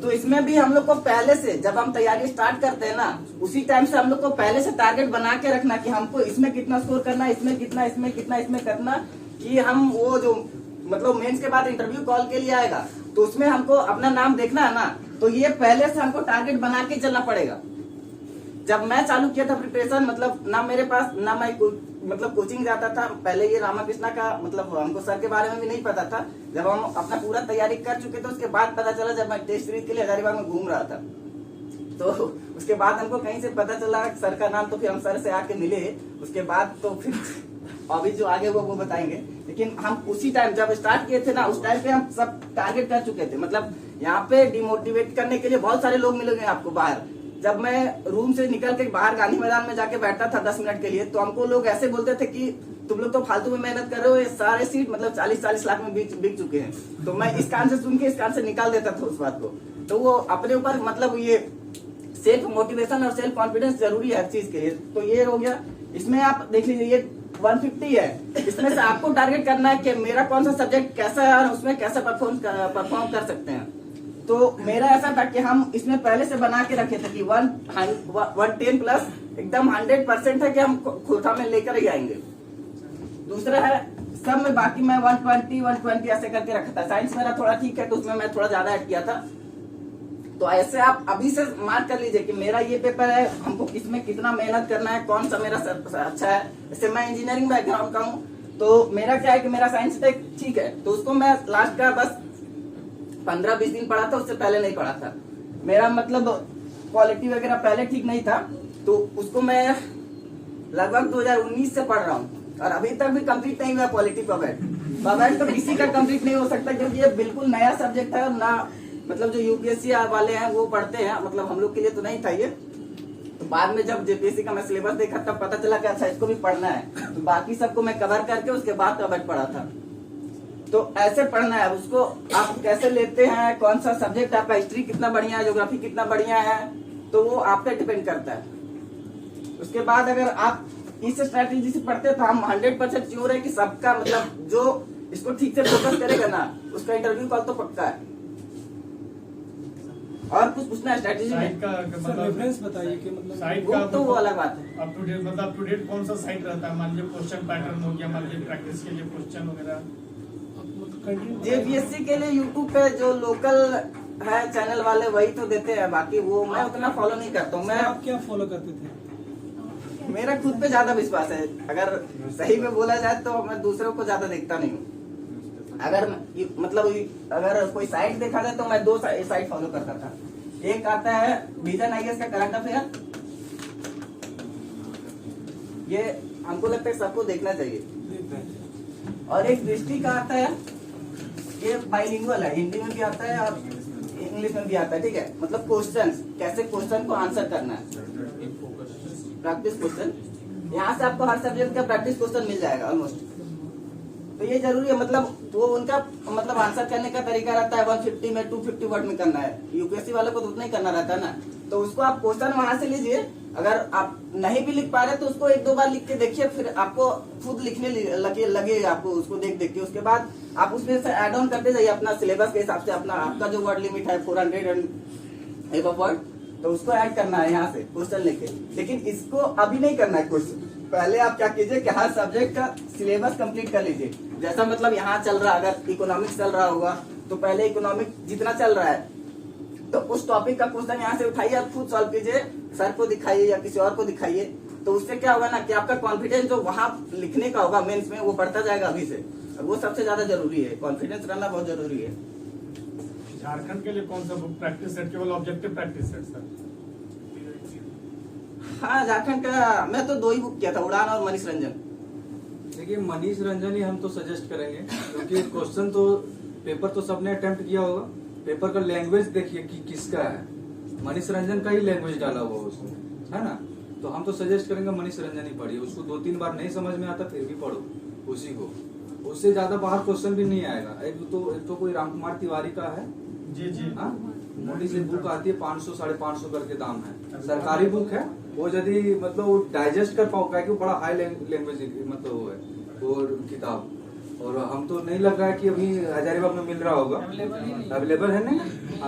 तो इसमें भी हम लोग को पहले से जब हम तैयारी स्टार्ट करते हैं ना, उसी टाइम से हम लोग को पहले से टारगेट बना के रखना कि हमको इसमें कितना स्कोर करना है, इसमें कितना, इसमें कितना, इसमें करना, कि हम वो जो मतलब मेंस के बाद इंटरव्यू कॉल के लिए आएगा तो उसमें हमको अपना नाम देखना है ना, तो ये पहले से हमको टारगेट बना के चलना पड़ेगा। जब मैं चालू किया था प्रिपरेशन, मतलब ना मेरे पास ना मैं मतलब कोचिंग जाता था, पहले ये रामाकृष्णा का मतलब हमको सर के बारे में भी नहीं पता था। जब हम अपना पूरा तैयारी कर चुके थे उसके बाद पता चला, जब मैं टेस्ट सीरीज के लिए हजारीबाग में घूम रहा था तो उसके बाद हमको कहीं से पता चला सर का नाम, तो फिर हम सर से आके मिले। उसके बाद तो फिर अभी जो आगे वो बताएंगे, लेकिन हम उसी टाइम जब स्टार्ट किए थे ना, उस टाइम पे हम सब टारगेट कर चुके थे। मतलब यहाँ पे डिमोटिवेट करने के लिए बहुत सारे लोग मिलेंगे आपको बाहर। जब मैं रूम से निकल के बाहर गांधी मैदान में जाके बैठा था 10 मिनट के लिए, तो हमको लोग ऐसे बोलते थे कि तुम लोग तो फालतू में मेहनत कर रहे हो, ये सारे सीट मतलब 40-40 लाख में बिक चुके हैं। तो मैं इस कान से सुन के इस कान से निकाल देता था उस बात को। तो वो अपने ऊपर मतलब ये सेल्फ मोटिवेशन और सेल्फ कॉन्फिडेंस जरूरी है हर चीज के लिए। तो ये हो गया। इसमें आप देख लीजिए ये 150 है, इसमें से आपको टारगेट करना है कि मेरा कौन सा सब्जेक्ट कैसा है और उसमें कैसे परफॉर्म कर सकते हैं। तो मेरा ऐसा था कि हम इसमें पहले से बना के रखे थे कि 110 प्लस एकदम 100% है कि हम खोटा में लेकर ही आएंगे। दूसरा है सब में बाकी मैं 120 ऐसे करके रखा था। साइंस मेरा थोड़ा ठीक है तो उसमें मैं थोड़ा ज्यादा ऐड किया था। तो ऐसे आप अभी से मार्क कर लीजिए कि मेरा ये पेपर है, हमको किसमें कितना मेहनत करना है, कौन सा मेरा अच्छा है। जैसे मैं इंजीनियरिंग बैकग्राउंड का हूँ, तो मेरा क्या है कि मेरा साइंस ठीक है, तो उसको मैं लास्ट का बस 15-20 दिन पढ़ा था, उससे पहले नहीं पढ़ा था। मेरा मतलब क्वालिटी वगैरह पहले ठीक नहीं था, तो उसको मैं लगभग 2019 से पढ़ रहा हूँ और अभी तक भी कंप्लीट नहीं हुआ क्वालिटी पवेट। पवेट तो किसी का कंप्लीट नहीं हो सकता क्योंकि ये बिल्कुल नया सब्जेक्ट है, ना मतलब जो यूपीएससी वाले हैं वो पढ़ते हैं, मतलब हम लोग के लिए तो नहीं था ये। तो बाद में जब जेपीएससी का मैं सिलेबस देखा तब पता चला कि अच्छा इसको भी पढ़ना है, तो बाकी सबको मैं कवर करके उसके बाद कवर पढ़ा था। तो ऐसे पढ़ना है उसको, आप कैसे लेते हैं, कौन सा सब्जेक्ट आपका, हिस्ट्री कितना बढ़िया है, ज्योग्राफी कितना बढ़िया है, तो वो आप पे डिपेंड करता है। उसके बाद अगर आप इस स्ट्रैटेजी से पढ़ते तो हम 100% श्योर है कि सबका मतलब जो इसको ठीक से फोकस करेगा ना उसका इंटरव्यू कॉल तो पक्का है। और कुछ पूछना है स्ट्रैटेजी साइट में? का सर रेफरेंस बताइए कि मतलब साइट वो का तो वो अलग बात है। अप टू डेट, मतलब अप टू डेट कौन सा साइट रहता है? मान लीजिए क्वेश्चन पैटर्न हो गया, मान लीजिए प्रैक्टिस के लिए क्वेश्चन वगैरह। जेपीएससी के लिए यूट्यूब पे जो लोकल है चैनल वाले वही तो देते हैं, बाकी वो मैं उतना फॉलो नहीं करता हूँ। आप मैं क्या फॉलो करते थे? मेरा खुद पे ज्यादा विश्वास है, अगर सही में बोला जाए तो मैं दूसरों को ज्यादा देखता नहीं हूँ। अगर मतलब अगर कोई साइट देखा जाए तो मैं 2 साइट फॉलो करता था। एक आता है विजन आईएएस का करंट अफेयर, ये हमको लगता है सबको देखना चाहिए। और एक दृष्टि का आता है, ये बाइलिंगुअल है, हिंदी में भी आता है और इंग्लिश में भी आता है, ठीक है। मतलब क्वेश्चंस, कैसे क्वेश्चन को आंसर करना है, प्रैक्टिस क्वेश्चन। यहाँ से आपको हर सब्जेक्ट का प्रैक्टिस क्वेश्चन मिल जाएगा ऑलमोस्ट। तो ये जरूरी है, मतलब वो उनका मतलब आंसर करने का तरीका रहता है 150 में 250 वर्ड में करना है। यूपीएससी वालों को तो उतना ही करना रहता है ना, तो उसको आप क्वेश्चन वहां से लीजिए। अगर आप नहीं भी लिख पा रहे तो उसको 1-2 बार लिख के देखिए, फिर आपको खुद लिखने लगे आपको उसको देख के। उसके बाद आप उसमें से ऐड ऑन करते जाइए अपना सिलेबस के हिसाब से। अपना आपका जो वर्ड लिमिट है 400 एंड एबव वर्ड, तो उसको ऐड करना है यहाँ से क्वेश्चन लेके। लेकिन इसको अभी नहीं करना है क्वेश्चन, पहले आप क्या कीजिए कि हर सब्जेक्ट का सिलेबस कंप्लीट कर लीजिए। जैसा मतलब यहाँ चल रहा, अगर इकोनॉमिक्स चल रहा होगा तो पहले इकोनॉमिक जितना चल रहा है तो उस टॉपिक का क्वेश्चन यहाँ से उठाइए, आप खुद सॉल्व कीजिए, सर को दिखाइए या किसी और को दिखाइए। तो उससे क्या होगा ना कि आपका कॉन्फिडेंस जो वहाँ लिखने का होगा मेंस में वो बढ़ता जाएगा अभी से। और वो सबसे ज्यादा जरूरी है, कॉन्फिडेंस रहना बहुत जरूरी है। झारखंड के लिए कौन सा प्रैक्टिस सेट? केवल ऑब्जेक्टिव प्रैक्टिस सेट सर? हाँ, झारखंड का मैं तो 2 ही बुक किया था, उड़ान और मनीष रंजन। देखिए मनीष रंजन ही हम तो सजेस्ट करेंगे, क्योंकि क्वेश्चन तो पेपर तो सबने अटेम्प्ट किया होगा। पेपर का लैंग्वेज देखिए कि किसका है, मनीष रंजन का ही लैंग्वेज डाला हुआ उसमें, है ना। तो हम तो सजेस्ट करेंगे मनीष रंजन ही पढ़िए। उसको 2-3 बार नहीं समझ में आता फिर भी पढ़ो उसी को, उससे ज्यादा बाहर क्वेश्चन भी नहीं आएगा। एक तो कोई राम कुमार तिवारी का है जी। हाँ, मोटी सी बुक आती है, 500-550 करके दाम है, सरकारी बुक है। वो यदि मतलब डाइजेस्ट कर पाओ, क्या कि वो बड़ा हाई लैंग्वेज मतलब वो है वो किताब। और हम तो नहीं लग रहा है कि अभी हजारीबाग में मिल रहा होगा, अवेलेबल है नहीं,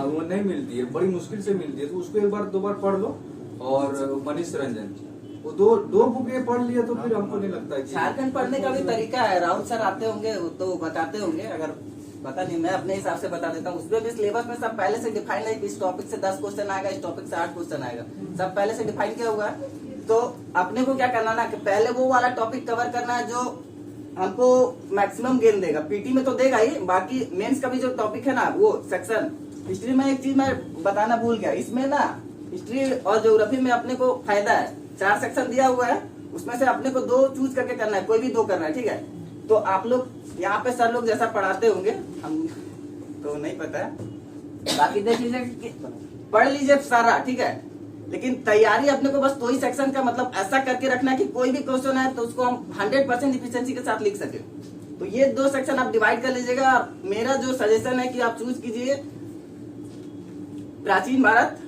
वो नहीं मिलती है, बड़ी मुश्किल से मिलती है। तो उसको 1-2 बार पढ़ लो। और मनीष रंजन वो दो बुक ये पढ़ लिया तो फिर हमको नहीं लगता है कि झारखंड पढ़ने का भी तरीका है, राहुल सर आते होंगे तो बताते होंगे, अगर पता नहीं मैं अपने हिसाब से बता देता हूँ। उसमें भी सिलेबस में सब पहले से डिफाइन है, इस टॉपिक से 10 क्वेश्चन आएगा, इस टॉपिक से 8 क्वेश्चन आएगा, सब पहले से डिफाइन किया हुआ है। तो अपने को क्या करना ना कि पहले वो वाला टॉपिक कवर करना है जो हमको मैक्सिमम गेन देगा। पीटी में तो देगा ही, बाकी मेंस का भी जो टॉपिक है ना वो सेक्शन। हिस्ट्री में एक चीज मैं बताना भूल गया, इसमें ना हिस्ट्री और ज्योग्राफी में अपने को फायदा है, 4 सेक्शन दिया हुआ है, उसमें से अपने को 2 चूज करके करना है, कोई भी 2 करना है, ठीक है। तो आप लोग यहाँ पे सर लोग जैसा पढ़ाते होंगे, हम तो नहीं पता है, बाकी देख लीजिए, पढ़ लीजिए सारा, ठीक है। लेकिन तैयारी अपने को बस 2 ही सेक्शन का मतलब ऐसा करके रखना है कि कोई भी क्वेश्चन है तो उसको हम 100% इफिशिएंसी के साथ लिख सके। तो ये 2 सेक्शन आप डिवाइड कर लीजिएगा। मेरा जो सजेशन है कि आप चूज कीजिए प्राचीन भारत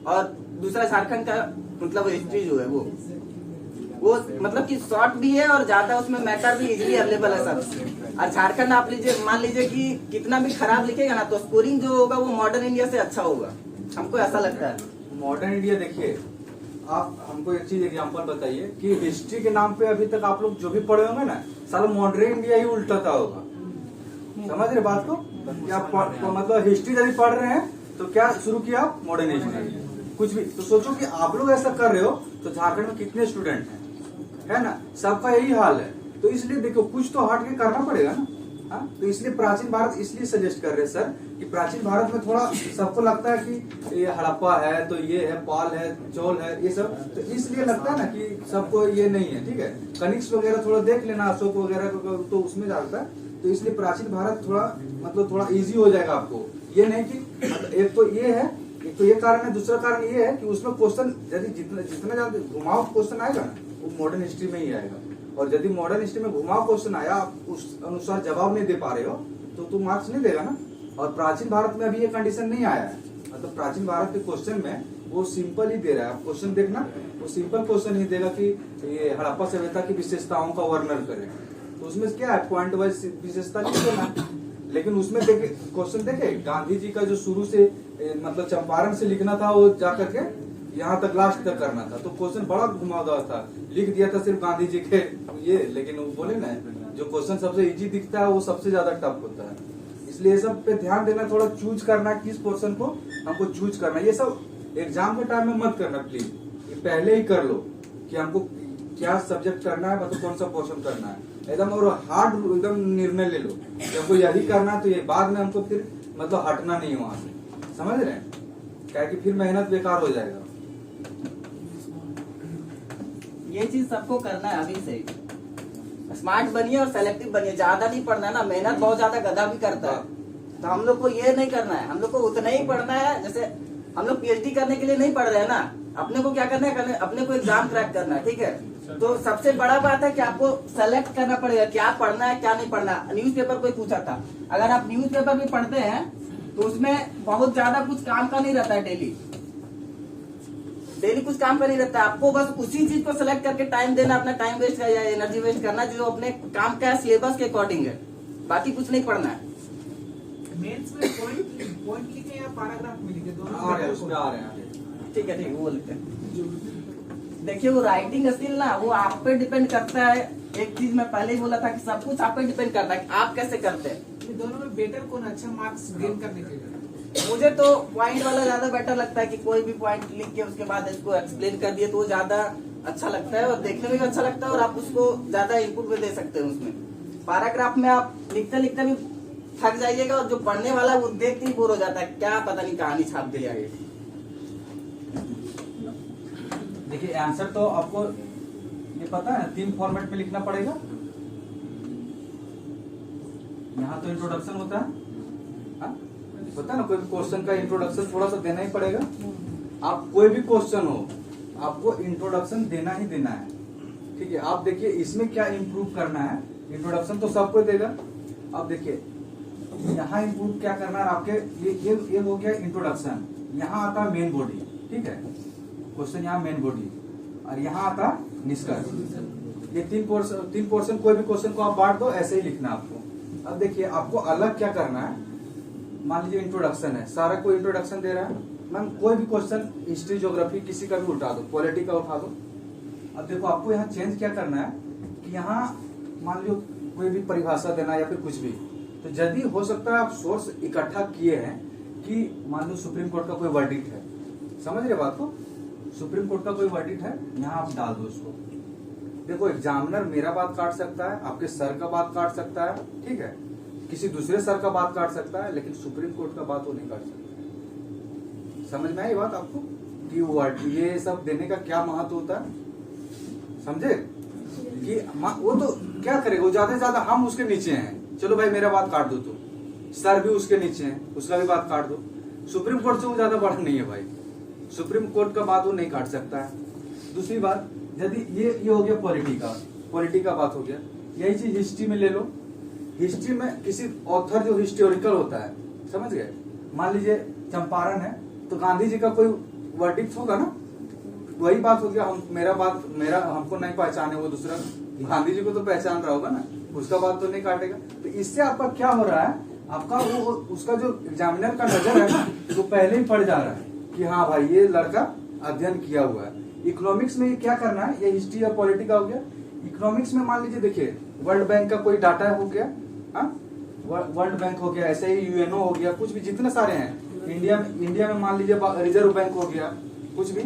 और दूसरा झारखंड का मतलब हिस्ट्री जो है वो मतलब कि शॉर्ट भी है और ज्यादा उसमें मैटर भी इजीली अवेलेबल है सब। और झारखंड आप लीजिए, मान लीजिए कि कितना भी खराब लिखेगा ना तो स्कोरिंग जो होगा वो मॉडर्न इंडिया से अच्छा होगा, हमको ऐसा लगता है। मॉडर्न इंडिया देखिए, आप हमको एक चीज एग्जांपल बताइए कि हिस्ट्री के नाम पे अभी तक आप लोग जो भी पढ़े होंगे ना, साला मॉडर्न इंडिया ही उल्टाता होगा। समझ रहे बात को? कि आप मतलब हिस्ट्री यदि पढ़ रहे हैं तो क्या शुरू किया आप? मॉडर्न हिस्ट्री कुछ भी। तो सोचो कि आप लोग ऐसा कर रहे हो तो झारखंड में कितने स्टूडेंट हैं, है ना, सबका यही हाल है। तो इसलिए देखो कुछ तो हट के करना पड़ेगा ना। हाँ, तो इसलिए प्राचीन भारत इसलिए सजेस्ट कर रहे हैं सर कि प्राचीन भारत में थोड़ा सबको लगता है कि ये हड़प्पा है तो ये है, पाल है, चोल है, ये सब, तो इसलिए लगता है ना कि सबको ये नहीं है, ठीक है। कनिक्स वगैरह थोड़ा देख लेना, अशोक वगैरह तो उसमें जाता है। तो इसलिए प्राचीन भारत थोड़ा मतलब थोड़ा इजी हो जाएगा आपको, ये नहीं कि मतलब एक तो ये है, एक तो ये कारण है, दूसरा कारण ये है कि उसमें क्वेश्चन यदि जितना जितना ज्यादा घुमाव क्वेश्चन आएगा ना वो मॉडर्न हिस्ट्री में ही आएगा, और यदि मॉडर्न हिस्ट्री में घुमाव क्वेश्चन आया आप उस अनुसार जवाब नहीं दे पा रहे हो तो तू मार्क्स नहीं देगा ना। और प्राचीन भारत में अभी ये कंडीशन नहीं आया है, मतलब प्राचीन भारत के क्वेश्चन में वो सिंपल ही दे रहा है। आप क्वेश्चन देखना, वो सिंपल क्वेश्चन ही देगा कि ये हड़प्पा सभ्यता की विशेषताओं का वर्णन करें, तो उसमें क्या है पॉइंट वाइज विशेषता लिख देना। लेकिन उसमें देखे क्वेश्चन देखे गांधी जी का जो शुरू से मतलब चंपारण से लिखना था वो जाकर के यहाँ तक लास्ट तक करना था, तो क्वेश्चन बड़ा घुमावदार था, लिख दिया था सिर्फ गांधी जी के ये। लेकिन वो बोले ना जो क्वेश्चन सबसे इजी दिखता है वो सबसे ज्यादा टफ होता है, इसलिए ये सब पे ध्यान देना, थोड़ा चूज करना किस पोर्शन को हमको चूज करना। ये सब एग्जाम के टाइम में मत करना प्लीज, ये पहले ही कर लो कि हमको क्या सब्जेक्ट करना है, मतलब कौन सा पोर्शन करना है एकदम, और हार्ड एकदम निर्णय ले लो कि हमको यही करना है, तो ये बाद में हमको फिर मतलब हटना नहीं है वहां से, समझ रहे हैं, क्या कि फिर मेहनत बेकार हो जाएगा। ये चीज सबको करना है अभी से। स्मार्ट बनिए और सेलेक्टिव बनिए, ज्यादा नहीं पढ़ना है ना, मेहनत बहुत ज्यादा गधा भी करता है, तो हम लोग को ये नहीं करना है, हम लोग को उतना ही पढ़ना है। जैसे हम लोग पीएचडी करने के लिए नहीं पढ़ रहे हैं ना, अपने को क्या करना है, अपने को एग्जाम क्रैक करना है, ठीक है। तो सबसे बड़ा बात है कि आपको सेलेक्ट करना पड़ेगा क्या पढ़ना है क्या नहीं पढ़ना। न्यूज़पेपर कोई पूछा था, अगर आप न्यूज़पेपर भी पढ़ते हैं तो उसमें बहुत ज्यादा कुछ काम का नहीं रहता है, डेली कुछ काम का नहीं रहता है। आपको बस उसी चीज को सिलेक्ट करके टाइम देना, अपना टाइम वेस्ट या एनर्जी वेस्ट करना जो अपने काम का सिलेबस के अकॉर्डिंग है, बाकी कुछ नहीं पढ़ना है। मेंस में पॉइंट लिखे या पैराग्राफ में लिखे, दोनों आ रहे हैं, उसमें आ रहे हैं। ठीक है वो लिखते हैं। देखिए वो राइटिंग स्किल ना वो आप पे डिपेंड करता है। एक चीज मैं पहले ही बोला था कि सब कुछ आप पे डिपेंड करता है कि आप कैसे करते हैं। ये दोनों में बेटर कौन अच्छा मार्क्स गेन करने के लिए? मुझे तो पॉइंट वाला ज्यादा बेटर लगता है कि कोई भी पॉइंट लिख के उसके बाद इसको एक्सप्लेन कर दिए तो वो ज्यादा अच्छा लगता है और देखने में भी अच्छा लगता है और आप उसको ज्यादा इनपुट भी दे सकते हैं उसमें। पैराग्राफ में आप लिखते लिखते भी थक जाइएगा और जो पढ़ने वाला वो देखते ही बोर हो जाता है, क्या पता नहीं कहानी छाप दिया ये। देखिए आंसर तो आपको ये पता है 3 फॉर्मेट में लिखना पड़ेगा। यहाँ तो इंट्रोडक्शन होता है, पता है ना, कोई भी क्वेश्चन का इंट्रोडक्शन थोड़ा सा देना ही पड़ेगा। आप कोई भी क्वेश्चन हो आपको इंट्रोडक्शन देना ही देना है, ठीक है। आप देखिए इसमें क्या इम्प्रूव करना है, इंट्रोडक्शन तो सबको देगा। अब देखिए यहाँ इम्प्रूव क्या करना है आपके, ये हो गया इंट्रोडक्शन, यहाँ आता है मेन बॉडी, ठीक है, क्वेश्चन यहाँ मेन बॉडी, और यहाँ आता निष्कर्ष। ये 3 पोर्शन कोई भी क्वेश्चन को आप बांट दो, ऐसे ही लिखना आपको। अब देखिए आपको अलग क्या करना है, मान लीजिए इंट्रोडक्शन है, सारा कोई इंट्रोडक्शन दे रहा है, मैम कोई भी क्वेश्चन हिस्ट्री ज्योग्राफी किसी का भी उठा दो, पॉलिटी का उठा दो। अब देखो आपको यहाँ चेंज क्या करना है कि यहाँ मान लो कोई भी परिभाषा देना या फिर कुछ भी, तो यदि हो सकता है आप सोर्स इकट्ठा किए हैं कि मान लो सुप्रीम कोर्ट का कोई वर्डिक्ट है, समझ रहे बात को, सुप्रीम कोर्ट का कोई वर्डिक्ट है, यहाँ आप डाल दो उसको। देखो एग्जामिनर मेरा बात काट सकता है, आपके सर का बात काट सकता है, ठीक है, किसी दूसरे सर का बात काट सकता है, लेकिन सुप्रीम कोर्ट का बात वो नहीं काट सकता। समझ में आई बात आपको कि वर्ड ये सब देने का क्या महत्व होता है, समझे कि वो तो क्या करेगा, वो ज्यादा से ज्यादा हम उसके नीचे हैं, चलो भाई मेरा बात काट दो, तो सर भी उसके नीचे हैं, उसका भी बात काट दो। सुप्रीम कोर्ट से वो ज्यादा बड़ा नहीं है भाई, सुप्रीम कोर्ट का बात वो नहीं काट सकता है। दूसरी बात, यदि ये हो गया पॉलिटी का बात हो गया, यही चीज हिस्ट्री में ले लो। हिस्ट्री में किसी ऑथर जो हिस्टोरिकल होता है, समझ गए, मान लीजिए चंपारण है तो गांधी जी का कोई वर्डिक्ट होगा ना, वही बात हो गया, मेरा हमको नहीं पहचाने वो दूसरा, गांधी जी को तो पहचान रहा होगा ना, उसका बात तो नहीं काटेगा। तो इससे आपका क्या हो रहा है, आपका वो उसका जो एग्जामिनर का नजर है ना वो पहले ही पड़ जा रहा है कि हाँ भाई ये लड़का अध्ययन किया हुआ है। इकोनॉमिक्स में ये क्या करना है, ये हिस्ट्री और पॉलिटी का हो गया। इकोनॉमिक्स में मान लीजिए देखिए वर्ल्ड बैंक का कोई डाटा हो गया, वर्ल्ड बैंक हो गया, ऐसे ही यूएनओ हो गया, कुछ भी जितने सारे हैं, इंडिया में मान लीजिए रिजर्व बैंक हो गया, कुछ भी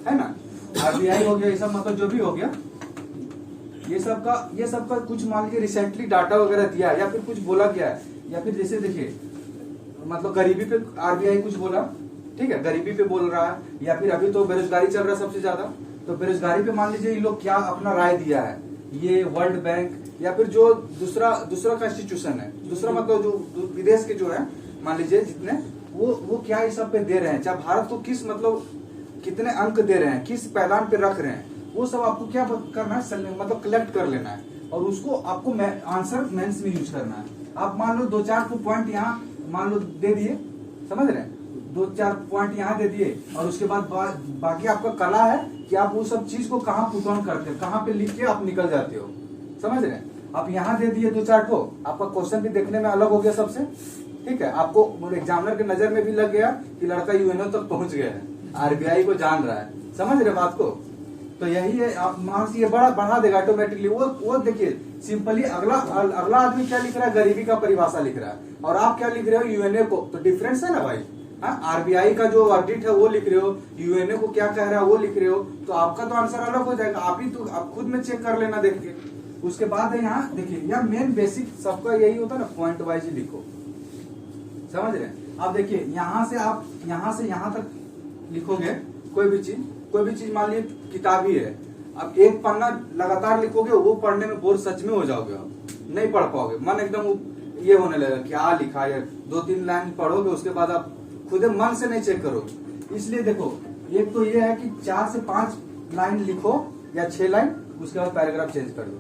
है ना, आरबीआई हो गया, ये सब मतलब जो भी हो गया, ये सब का कुछ मान लीजिए रिसेंटली डाटा वगैरह दिया है या फिर कुछ बोला गया है, या फिर जैसे देखिए मतलब गरीबी पे आरबीआई कुछ बोला, ठीक है, गरीबी पे बोल रहा है, या फिर अभी तो बेरोजगारी चल रहा है सबसे ज्यादा, तो बेरोजगारी पे मान लीजिए ये लोग क्या अपना राय दिया है, ये वर्ल्ड बैंक या फिर जो दूसरा कंस्टिट्यूशन है, दूसरा मतलब जो विदेश के जो है मान लीजिए जितने वो क्या इस सब पे दे रहे हैं, चाहे भारत को किस मतलब कितने अंक दे रहे हैं, किस पैदान पे रख रहे हैं, वो सब आपको क्या करना है, मतलब कलेक्ट कर लेना है और उसको आपको आंसर मेंस में यूज करना है। आप मान लो 2-4 पॉइंट यहाँ मान लो दे दिए, समझ रहे हैं, 2-4 पॉइंट यहाँ दे दिए और उसके बाद बाकी आपका कला है कि आप वो सब चीज को कहाँ पुट ऑन करते हो, कहाँ पे लिख के आप निकल जाते हो, समझ रहे हैं। आप यहाँ दे दिए 2-4 को, आपका क्वेश्चन भी देखने में अलग हो गया सबसे, ठीक है, आपको एग्जामिनर के नजर में भी लग गया कि लड़का यूएनओ तक पहुंच गया है, आरबीआई को जान रहा है, समझ रहे बात को। तो यही है, आप मार्क्स ये बढ़ा देगा ऑटोमेटिकली। वो देखिए सिंपली अगला आदमी क्या लिख रहा है, गरीबी का परिभाषा लिख रहा है, और आप क्या लिख रहे हो, यूएनए को। तो डिफरेंस है ना भाई। आरबीआई का जो वर्डिक्ट है वो लिख रहे हो, यूएनए को क्या कह रहा है वो लिख रहे हो, तो आपका तो आंसर अलग हो जाएगा। आप खुद में चेक कर लेना देख के। उसके बाद है यहाँ देखिए, यह मेन बेसिक सबका यही होता है ना, पॉइंट वाइज ही लिखो, समझ रहे हैं। अब देखिए यहाँ से आप यहाँ से यहाँ तक लिखोगे कोई भी चीज मान लीजिए किताब ही है, अब एक पन्ना लगातार लिखोगे, वो पढ़ने में बोर सच में हो जाओगे, आप नहीं पढ़ पाओगे, मन एकदम ये होने लगेगा क्या लिखा है। 2-3 लाइन पढ़ोगे, उसके बाद आप खुद मन से नहीं चेक करोगे। इसलिए देखो, एक तो ये है कि 4 से 5 लाइन लिखो या 6 लाइन, उसके बाद पैराग्राफ चेंज कर दो।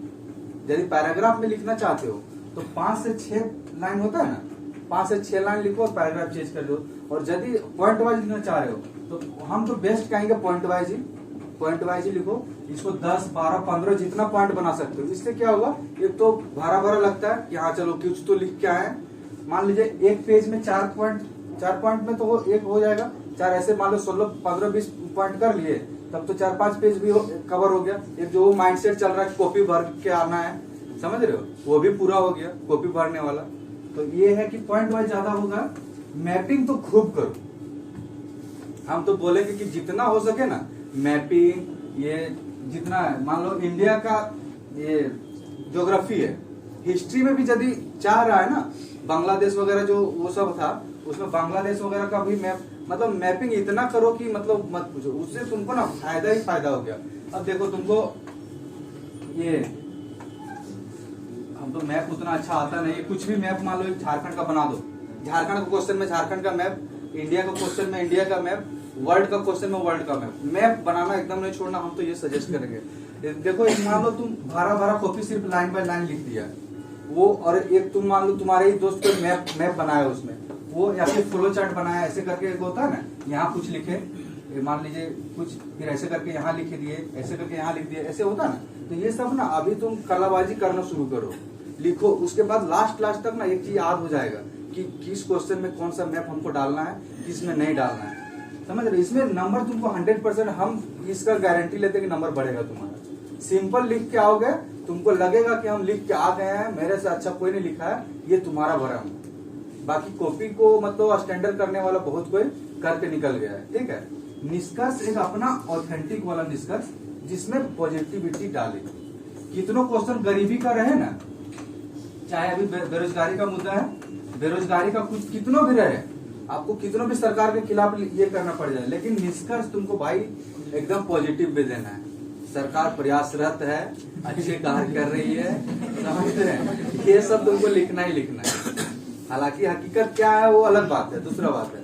यदि पैराग्राफ में लिखना चाहते हो तो 5 से 6 लाइन होता है ना, 5 से 6 लाइन लिखो और पैराग्राफ चेंज कर दो। और यदि पॉइंट वाइज लिखना चाह रहे हो तो हम तो बेस्ट कहेंगे पॉइंट वाइज ही लिखो। इसको 10, 12, 15 जितना पॉइंट बना सकते हो। इससे क्या होगा, एक तो भरा लगता है कि हाँ चलो कुछ तो लिख के आए। मान लीजिए एक पेज में 4 पॉइंट में तो वो एक हो जाएगा, 4 ऐसे मान लो 16, 15, 20 पॉइंट कर लिए, तब तो 4-5 पेज भी कवर हो गया। एक जो माइंडसेट चल रहा है कॉपी भर के आना है, समझ रहे हो, वो भी पूरा हो गया, कॉपी भरने वाला। तो ये है कि पॉइंट वाइज ज्यादा होगा। मैपिंग तो खूब करो, हम तो बोलेंगे कि जितना हो सके ना मैपिंग, ये जितना है। मान लो इंडिया का ये ज्योग्राफी है, हिस्ट्री में भी यदि चाह रहा है ना, बांग्लादेश वगैरह जो वो सब था, उसमें बांग्लादेश वगैरह का भी मैप, मतलब मैपिंग इतना करो कि मतलब मत पूछो, उससे तुमको ना फायदा ही फायदा हो गया। अब देखो तुमको ये, हम तो मैप उतना अच्छा आता नहीं, कुछ भी मैप मान लो झारखंड का बना दो, झारखंड का क्वेश्चन में झारखंड का मैप, इंडिया का क्वेश्चन में इंडिया का मैप, वर्ल्ड का क्वेश्चन में वर्ल्ड का मैप बनाना एकदम नहीं छोड़ना। हम तो ये सजेस्ट करेंगे। देखो एक मान लो तुम भरा कॉपी सिर्फ लाइन बाय लाइन लिख दिया वो, और एक तुम मान लो तुम्हारे ही दोस्त कोई मैप बनाया उसमें वो, या फिर फ्लो चार्ट बनाया, ऐसे करके एक होता है ना, यहाँ कुछ लिखे, मान लीजिए कुछ, फिर ऐसे करके यहाँ लिख दिए, ऐसे करके यहाँ लिख दिए, ऐसे होता है ना। तो ये सब ना अभी तुम कलाबाजी करना शुरू करो, लिखो, उसके बाद लास्ट तक ना एक चीज याद हो जाएगा कि किस क्वेश्चन में कौन सा मैप हमको डालना है, किस में नहीं डालना है, समझ रहे। इसमें नंबर तुमको 100% हम इसका गारंटी लेते हैं कि नंबर बढ़ेगा तुम्हारा। सिंपल लिख के आओगे, तुमको लगेगा कि हम लिख के आ गए हैं, मेरे से अच्छा कोई नहीं लिखा है, ये तुम्हारा भरम है। बाकी कॉपी को मतलब स्टैंडर्ड करने वाला बहुत कोई करके निकल गया है, ठीक है। निष्कर्ष एक अपना ऑथेंटिक वाला निष्कर्ष, जिसमें पॉजिटिविटी डाले। कितनों क्वेश्चन गरीबी का रहे ना, चाहे अभी बेरोजगारी का मुद्दा है, बेरोजगारी का कुछ कितनों भी रहे, आपको कितनों भी सरकार के खिलाफ ये करना पड़ जाए, लेकिन निष्कर्ष तुमको भाई एकदम पॉजिटिव भी देना है। सरकार प्रयासरत है, अच्छे कार्य कर रही है, समझ रहे हैं, ये सब तुमको लिखना ही लिखना है। हालांकि हकीकत क्या है वो अलग बात है, दूसरा बात है,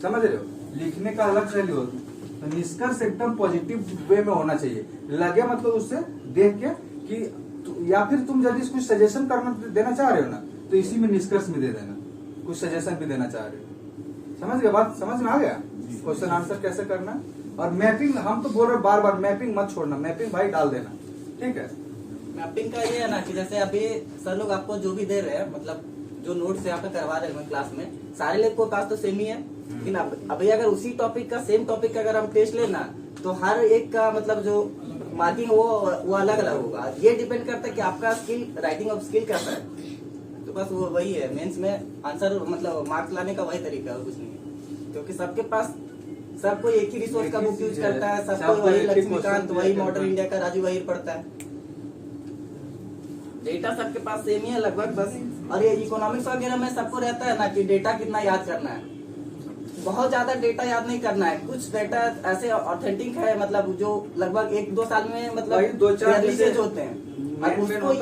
समझ रहे हो, लिखने का अलग शैली होती है। तो निष्कर्ष एकदम पॉजिटिव वे में होना चाहिए, लगे मतलब उससे देख के कि, या फिर तुम यदि कुछ सजेशन करना देना चाह रहे हो ना, तो इसी में निष्कर्ष में दे देना, कुछ सजेशन भी देना चाह रहे हो, समझ गए बात, समझ में आ गया क्वेश्चन आंसर कैसे करना। और मैपिंग हम तो बोल रहे बार मैपिंग मत छोड़ना, मैपिंग भाई डाल देना, ठीक है। मैपिंग का ये है ना कि जैसे अभी सर लोग आपको जो भी दे रहे हैं, मतलब जो नोट्स यहाँ पे करवा रहे हैं क्लास में, सारे लोग को पास तो सेम ही है, लेकिन अभी अगर उसी टॉपिक का सेम टॉपिक का अगर हम टेस्ट लेना, तो हर एक का मतलब जो मार्किंग वो अलग अलग होगा। ये डिपेंड करता है कि आपका स्किल, राइटिंग ऑफ स्किल कैसा है। तो बस वो वही है, मेंस में आंसर मतलब मार्क्स लाने का वही तरीका है, कुछ नहीं है। क्योंकि सबके पास, सब कोई एक ही रिसोर्स का बुक यूज करता है, सबको वही लक्ष्मीकांत, वही मॉडर्न इंडिया का राजू वहीर पढ़ता है, डेटा सबके पास सेम ही है लगभग बस। और ये इकोनॉमिक्स वगैरह में सबको रहता है ना कि डेटा कितना याद करना है, बहुत ज्यादा डेटा याद नहीं करना है, कुछ डेटा ऐसे ऑथेंटिक है मतलब जो लगभग 1-2 साल में मतलब 2-4 रिलीज होते हैं, उसको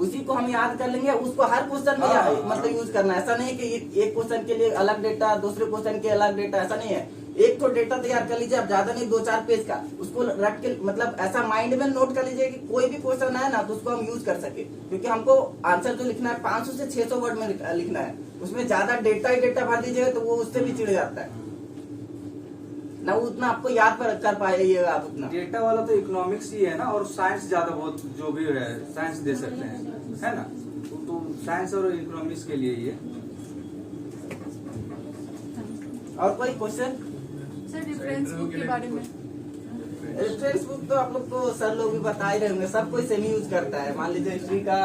उसी को हम याद कर लेंगे, उसको हर क्वेश्चन में मतलब यूज करना है। ऐसा नहीं है कि एक क्वेश्चन के लिए अलग डेटा, दूसरे क्वेश्चन के अलग डेटा, ऐसा नहीं है। एक तो डेटा तैयार कर लीजिए आप, ज्यादा नहीं 2-4 पेज का, उसको रट के मतलब ऐसा माइंड में नोट कर लीजिए कि कोई भी क्वेश्चन आए ना तो उसको हम यूज कर सके। क्योंकि हमको आंसर जो लिखना है 500 से 600 वर्ड में लिखना है, उसमें ज्यादा डेटा ही डेटा भर दीजिएगा तो वो उससे भी चिढ़ जाता है ना, वो उतना आपको याद कर पाइएगा आप उतना। डेटा वाला तो इकोनॉमिक्स ही है ना, और साइंस ज्यादा बहुत जो भी है साइंस दे सकते हैं, है ना, तो साइंस और इकोनॉमिक्स के लिए ये। और कोई क्वेश्चन? सर रेफरेंस बुक के बारे में। रेफरेंस बुक तो आप लोग को सर लोग भी बता ही रहे होंगे, सब कोई सेम यूज करता है। मान लीजिए हिस्ट्री का,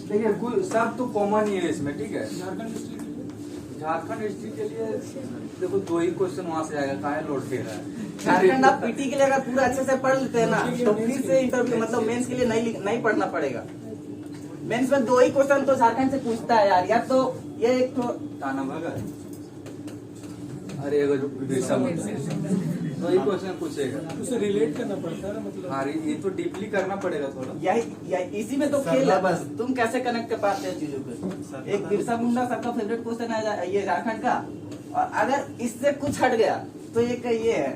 देखिए सब तो कॉमन ही है इसमें, ठीक है। झारखंड हिस्ट्री के लिए देखो 2 ही क्वेश्चन वहाँ से आएगा, कहाँ लोड दे रहा है। झारखंड आप पीटी के लिए अगर पूरा अच्छे से पढ़ लेते हैं ना तो फिर से इंटरव्यू मतलब मेंस के लिए नहीं पढ़ना पड़ेगा। मेंस में 2 ही क्वेश्चन तो झारखंड से पूछता है यार, या तो ये एक तो ताना भगत, अरे बिरसा मुंडा, 2 ही क्वेश्चन पूछेगा, उसे रिलेट करना पड़ता है ना, मतलब हाँ ये तो डीपली करना पड़ेगा थोड़ा। यही इसी में तो खेल है बस, तुम कैसे कनेक्ट कर पाते हैं चीजों को। एक बिरसा मुंडा सबका फेवरेट क्वेश्चन है ये झारखंड का, और अगर इससे कुछ हट गया तो ये है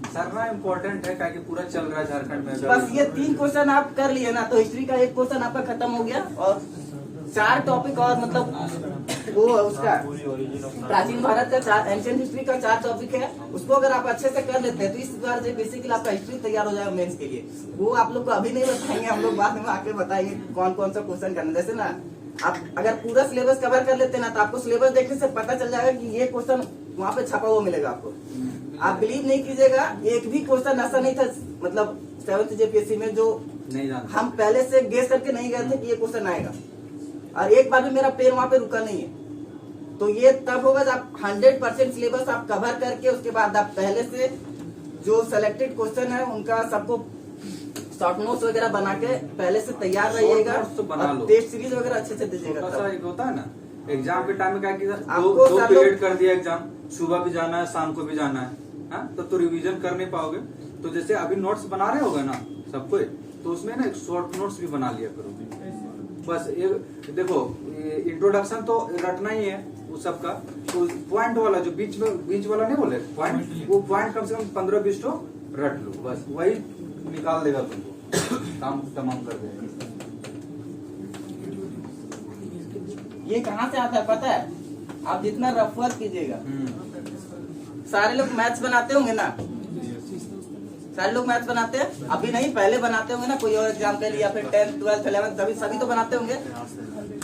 सरना इम्पोर्टेंट है, क्या पूरा चल रहा है झारखंड में। बस ये 3 क्वेश्चन आप कर लिए ना तो हिस्ट्री का एक क्वेश्चन आपका खत्म हो गया, और 4 टॉपिक और मतलब वो उसका प्राचीन भारत का एंशिएंट हिस्ट्री का 4 टॉपिक है, उसको अगर आप अच्छे से कर लेते हैं तो इस बार से बेसिकली आपका हिस्ट्री तैयार हो जाएगा मेंस के लिए। वो आप लोग को अभी नहीं बताएंगे, हम लोग बाद में आके बताएंगे कौन कौन सा क्वेश्चन करना। जैसे ना आप अगर पूरा सिलेबस कवर कर लेते हैं ना तो आपको सिलेबस देखने से पता चल जाएगा कि ये क्वेश्चन वहाँ पे छपा हुआ मिलेगा आपको। आप बिलीव नहीं कीजिएगा, एक भी क्वेश्चन ऐसा नहीं था मतलब 7th JPSC में जो नहीं जाना, हम पहले से गेस करके नहीं गए थे कि ये क्वेश्चन आएगा, और एक बार भी मेरा पेन वहाँ पे रुका नहीं है। तो ये तब होगा जब आप 100% सिलेबस आप कवर करके उसके बाद आप पहले से जो सेलेक्टेड क्वेश्चन है उनका सबको शॉर्ट नोट्स वगैरह बना के पहले से तैयार रहिएगा, तो बना लो, टेस्ट सीरीज वगैरह अच्छे से दीजिएगा। छोटा सा एक होता है ना एग्जाम के टाइम में, क्या किया आपको 2 सब पीरियड लोग- कर दिया एग्जाम, सुबह भी जाना है शाम को भी जाना है, हाँ? तब तो रिवीजन कर नहीं पाओगे। तो जैसे अभी नोट्स बना रहे होगे ना सब कोई, तो उसमें ना एक शॉर्ट नोट्स भी बना लिया करो। बस ये देखो इंट्रोडक्शन तो रटना ही है वो सबका, तो पॉइंट वाला जो बीच वाला नहीं बोले पॉइंट, वो पॉइंट कम से कम 15-20 तो रट लो, बस वही निकाल देगा तुमको, काम तमाम कर देगा। ये कहाँ से आता है पता है? आप जितना रफ वर्क कीजिएगा, सारे लोग मैथ्स बनाते होंगे ना, सारे लोग मैथ्स बनाते हैं, अभी नहीं पहले बनाते होंगे ना, कोई और एग्जाम के लिए या फिर 10th 12th 11th सभी तो बनाते होंगे।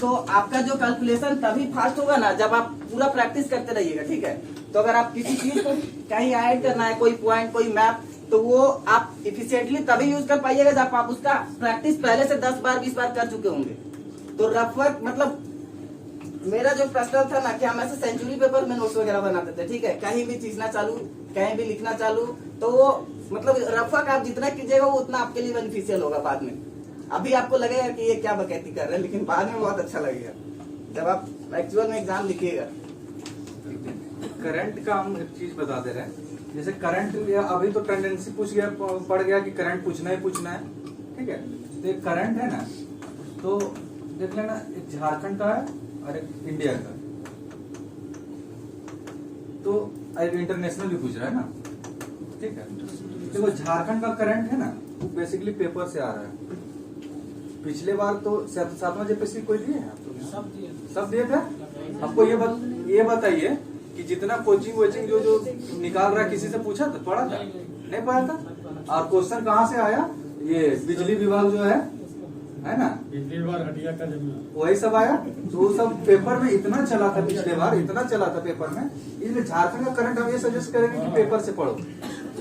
तो आपका जो कैलकुलेशन तभी फास्ट होगा ना जब आप पूरा प्रैक्टिस करते रहिएगा, ठीक है। तो अगर आप किसी चीज को कहीं ऐड करना है, कोई पॉइंट कोई मैप, तो वो आप इफिशिएंटली तभी यूज कर पाइएगा जब आप उसका प्रैक्टिस पहले से 10 बार 20 बार कर चुके होंगे। तो रफ वर्क मतलब मेरा जो पर्सनल था ना कि हम ऐसे सेंचुरी पेपर में नोट्स वगैरह बनाते थे, ठीक है, कहीं भी खींचना चालू, कहीं भी लिखना चालू, तो वो मतलब रफ वर्क आप जितना कीजिएगा वो उतना आपके लिए बेनिफिशियल होगा बाद में। अभी आपको लगेगा कि ये क्या बकैती कर रहे हैं, लेकिन बाद में बहुत अच्छा लगेगा जब आप एक्चुअल में एग्जाम लिखिएगा। करंट का हम एक चीज बता दे रहे हैं, जैसे करंट अभी तो टेंडेंसी पड़ गया कि करंट पूछना ही पूछना है, ठीक है। तो एक करंट है ना, तो देख लेना, एक झारखंड का है और एक इंडिया का, तो एक इंटरनेशनल भी पूछ रहा है ना, ठीक है। देखो झारखंड का करंट है ना, वो बेसिकली पेपर से आ रहा है। पिछले बार तो 7वां JPSC कोई दिए हैं आप? सब दिए थे। आपको ये बताइए कि जितना कोचिंग वोचिंग जो निकाल रहा है, किसी से पूछा था, पढ़ा था? नहीं पढ़ा था। और क्वेश्चन कहाँ से आया? ये बिजली विभाग जो है ना, पिछली बार हटिया का वही सब आया। तो वो सब पेपर में इतना चला था, पिछले बार इतना चला था पेपर में, इसलिए झारखंड का करंट हम ये सजेस्ट करेंगे कि पेपर से पढ़ो,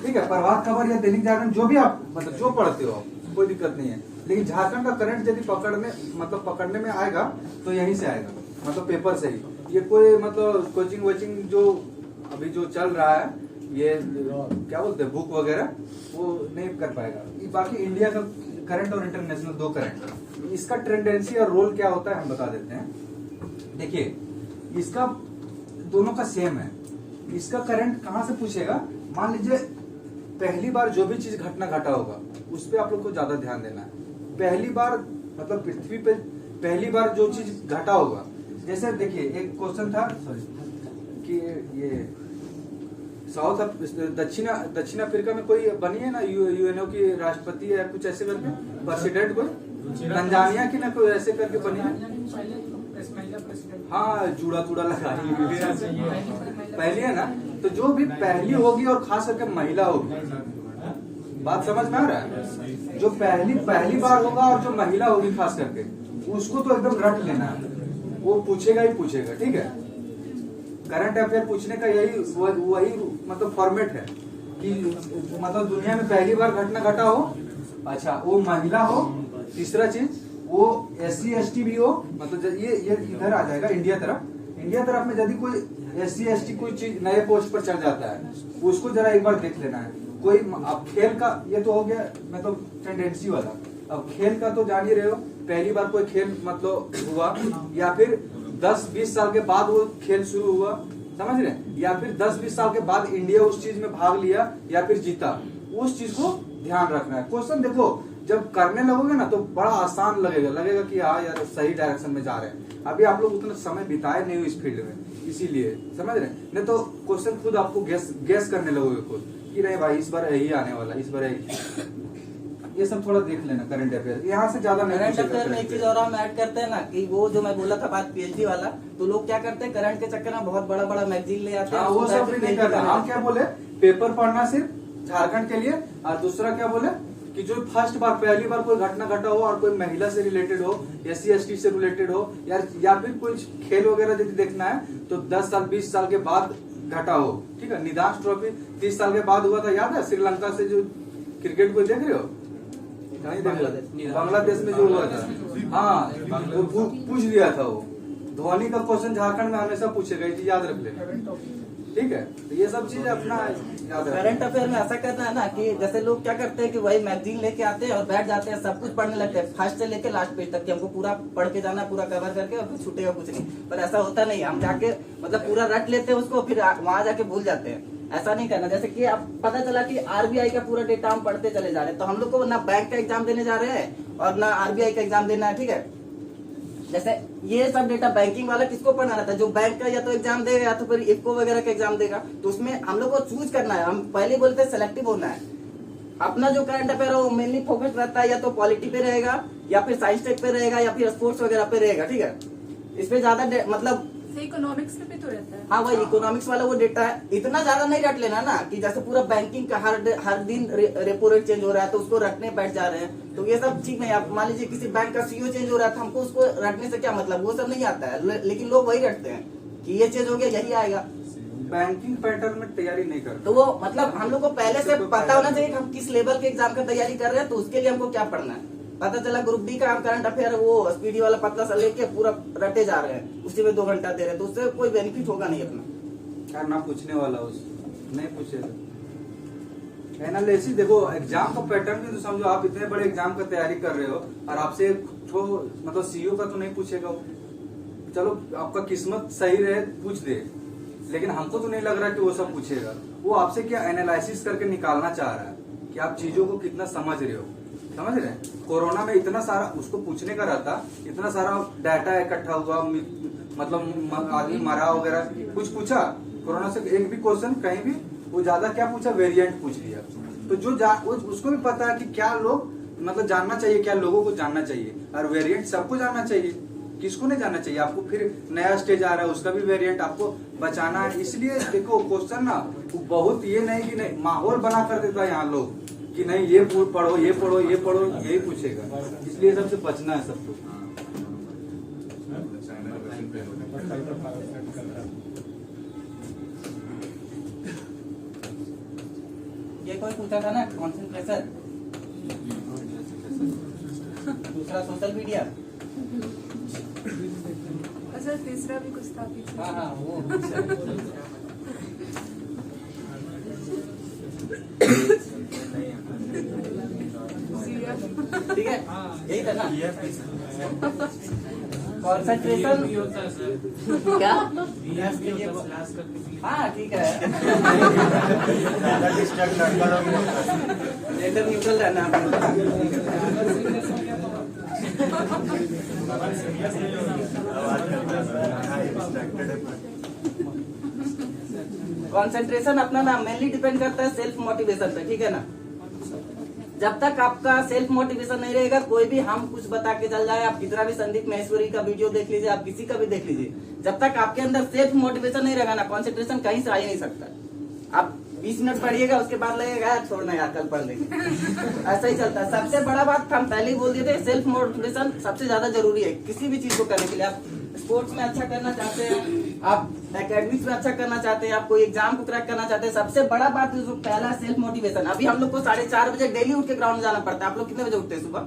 ठीक है। प्रभात खबर या दैनिक जागरण जो भी आप मतलब जो पढ़ते हो कोई दिक्कत नहीं है, लेकिन झारखंड का करंट यदि पकड़ने में आएगा तो यहीं से आएगा, मतलब पेपर से ही। ये कोई मतलब कोचिंग वोचिंग जो अभी जो चल रहा है, ये क्या बोलते हैं बुक वगैरह, वो नहीं कर पाएगा। बाकी इंडिया का करंट और इंटरनेशनल 2 करंट, इसका टेंडेंसी और रोल क्या होता है हम बता देते हैं। देखिए इसका दोनों का सेम है। इसका करंट कहाँ से पूछेगा? मान लीजिए पहली बार जो भी चीज घटना घटा होगा उस पर आप लोग को ज्यादा ध्यान देना है। पहली बार मतलब पृथ्वी पे पहली बार जो चीज घटा होगा। जैसे देखिए एक क्वेश्चन था कि ये साउथ दक्षिण अफ्रीका में कोई बनी है ना यूएनओ की राष्ट्रपति है कुछ ऐसे करके प्रेसिडेंट कोई तंजानिया की ना कोई ऐसे करके बनी है। हाँ जूड़ा तूड़ा लगा पहली है ना, तो जो भी पहली होगी और खास करके महिला होगी, बात समझ में आ रहा है, जो पहली बार होगा और जो महिला होगी खास करके उसको तो एकदम रट लेना है, वो पूछेगा ही पूछेगा। ठीक है, करंट अफेयर पूछने का वही मतलब फॉर्मेट है कि मतलब दुनिया में पहली बार घटना घटा हो, अच्छा वो महिला हो, तीसरा चीज वो SC ST भी हो, मतलब ये इधर आ जाएगा इंडिया तरफ में यदि कोई SC ST कोई चीज नए पोस्ट पर चल जाता है उसको जरा एक बार देख लेना है। कोई अब खेल का ये तो हो गया मतलब टेंडेंसी वाला, अब खेल का तो जान ही रहे हो, पहली बार कोई खेल मतलब हुआ या फिर 10-20 साल के बाद वो खेल शुरू हुआ, समझ रहे हैं, या फिर 10-20 साल के बाद इंडिया उस चीज में भाग लिया या फिर जीता, उस चीज को ध्यान रखना है। क्वेश्चन देखो जब करने लगोगे ना तो बड़ा आसान लगेगा कि हाँ यार सही डायरेक्शन में जा रहे हैं। अभी आप लोग उतना समय बिताए नहीं हो इस फील्ड में, इसीलिए समझ रहे हैं, नहीं तो क्वेश्चन खुद आपको गैस करने लगोगे खुद कि नहीं भाई इस बार यही आने वाला, इस बार यही। ये सब थोड़ा देख लेना करंट अफेयर, यहाँ से ज्यादा नहीं। करंट अफेयर में एक चीज और हम ऐड करते हैं ना कि वो जो मैं बोला था बात PhD वाला, तो लोग क्या करते हैं करंट के चक्कर में बहुत बड़ा मैगजीन ले आते हैं। वो सब भी नहीं करना। हम क्या बोले, पेपर पढ़ना सिर्फ झारखंड के लिए, और दूसरा क्या बोले कि जो फर्स्ट बार पहली बार कोई घटना घटा हो और कोई महिला से रिलेटेड हो, SC ST से रिलेटेड हो, या फिर कोई खेल वगैरह यदि देखना है तो 10 साल 20 साल के बाद घटा हो। ठीक है, निदान ट्रॉफी 30 साल के बाद हुआ था, याद है श्रीलंका से जो क्रिकेट को देख रहे हो, बांग्लादेश में जो हुआ था, हाँ वो पूछ दिया था। वो धोनी का क्वेश्चन झारखंड में हमेशा पूछेगा, ये याद रख लेना। ठीक है, तो ये सब चीज अपना याद है। करंट अफेयर में ऐसा करना है ना कि जैसे लोग क्या करते हैं कि वही मैगजीन लेके आते हैं और बैठ जाते हैं, सब कुछ पढ़ने लगते हैं फर्स्ट से लेके लास्ट पेज तक कि हमको पूरा पढ़ के जाना, पूरा कवर करके और फिर छूटेगा कुछ नहीं। पर ऐसा होता नहीं, हम जाके मतलब पूरा रट लेते हैं उसको, फिर वहां जाके भूल जाते हैं। ऐसा नहीं करना। जैसे कि अब पता चला कि RBI का पूरा डेटा हम पढ़ते चले जा रहे हैं, तो हम लोग को ना बैंक का एग्जाम देने जा रहे हैं और ना RBI का एग्जाम देना है। ठीक है, जैसे ये सब डेटा बैंकिंग वाला किसको पढ़ना रहता है, जो बैंक का या तो एग्जाम देगा या तो फिर IFCO वगैरह का एग्जाम देगा, तो उसमें हम लोग को चूज करना है। हम पहले बोलते हैं सिलेक्टिव होना है। अपना जो करंट अफेयर है वो मेनली फोकस रहता है या तो पॉलिटी पे रहेगा या फिर साइंस टेक पे रहेगा या फिर स्पोर्ट्स वगैरह पे रहेगा। ठीक है, इस पे ज्यादा मतलब इकोनॉमिक्स पे भी तो रहता है। हाँ वही इकोनॉमिक्स वाला वो डेटा है, इतना ज्यादा नहीं रट लेना ना कि जैसे पूरा बैंकिंग का हर दिन रेपो रेट चेंज हो रहा है तो उसको रटने बैठ जा रहे हैं, तो ये सब ठीक नहीं। आप मान लीजिए किसी बैंक का CEO चेंज हो रहा है तो हमको उसको रटने से क्या मतलब, वो सब नहीं आता है, लेकिन लोग वही रटते हैं कि ये चेंज हो गया यही आएगा। बैंकिंग पैटर्न में तैयारी नहीं करते, तो वो मतलब हम लोग को पहले से पता होना चाहिए कि हम किस लेवल के एग्जाम का तैयारी कर रहे हैं, तो उसके लिए हमको क्या पढ़ना है। पता चला ग्रुप डी का हम करंट अफेयर वो स्पीडी वाला पतला सा लेके पूरा रटे जा रहे हैं, उसी में 2 घंटा दे रहे हैं, तो उससे कोई बेनिफिट होगा नहीं अपना। यार ना पूछने वाला उस नहीं पूछेगा। एनालिसिस देखो, एग्जाम का पैटर्न भी तो समझो। आप इतने बड़े एग्जाम का तैयारी कर रहे हो और आपसे मतलब CEO का तो नहीं पूछेगा वो। चलो आपका किस्मत सही रहे पूछ दे, लेकिन हमको तो नहीं लग रहा कि वो सब पूछेगा। वो आपसे क्या एनालिसिस करके निकालना चाह रहा है कि आप चीजों को कितना समझ रहे हो, समझ रहे हैं। कोरोना में इतना सारा उसको पूछने का रहता, इतना सारा डाटा इकट्ठा हुआ, मतलब आदमी मरा वगैरह, कुछ पूछा कोरोना से एक भी क्वेश्चन कहीं भी, वो ज्यादा क्या पूछा, वेरिएंट पूछ लिया। तो जो उसको भी पता है कि क्या लोग मतलब जानना चाहिए, क्या लोगों को जानना चाहिए, और वेरिएंट सबको जानना चाहिए, किसको नहीं जानना चाहिए। आपको फिर नया स्टेज आ रहा है उसका भी वेरिएंट आपको बचाना है। इसलिए देखो क्वेश्चन ना बहुत ये नहीं कि नहीं माहौल बना कर देता है यहाँ लोग कि नहीं ये पढ़ो ये पढ़ो ये पढ़ो, यही पूछेगा। इसलिए सबसे बचना है सबको। ये कोई पूछा था ना कॉन्सेंट्रेशन, दूसरा सोशल मीडिया, अच्छा तीसरा भी कुछ था पीछे। हाँ वो ठीक है, यही था ना कॉन्सेंट्रेशन क्या। हाँ ठीक है, जेंडर न्यूट्रल रहना। कंसंट्रेशन अपना ना मेनली डिपेंड करता है सेल्फ मोटिवेशन पे, ठीक है ना। जब तक आपका सेल्फ मोटिवेशन नहीं रहेगा, कोई भी हम कुछ बता के चल जाए, आप कितना भी संदीप महेश्वरी का वीडियो देख लीजिए, आप किसी का भी देख लीजिए, जब तक आपके अंदर सेल्फ मोटिवेशन नहीं रहेगा ना, कंसंट्रेशन कहीं से आ ही नहीं सकता। आप 20 मिनट पढ़िएगा, उसके बाद लगेगा यार छोड़ना यार कल पढ़ लेंगे। ऐसा ही चलता है। सबसे बड़ा बात हम पहले ही बोल दिए थे, सेल्फ मोटिवेशन सबसे ज्यादा जरूरी है किसी भी चीज को करने के लिए। आप स्पोर्ट्स में अच्छा करना चाहते हैं, आप एकेडमिक्स में अच्छा करना चाहते हैं, आप कोई एग्जाम को क्रैक करना चाहते हैं, सबसे बड़ा बात जो पहला सेल्फ मोटिवेशन। अभी हम लोग को 4:30 बजे डेली उठ के ग्राउंड में जाना पड़ता है। आप लोग कितने बजे उठते हैं सुबह?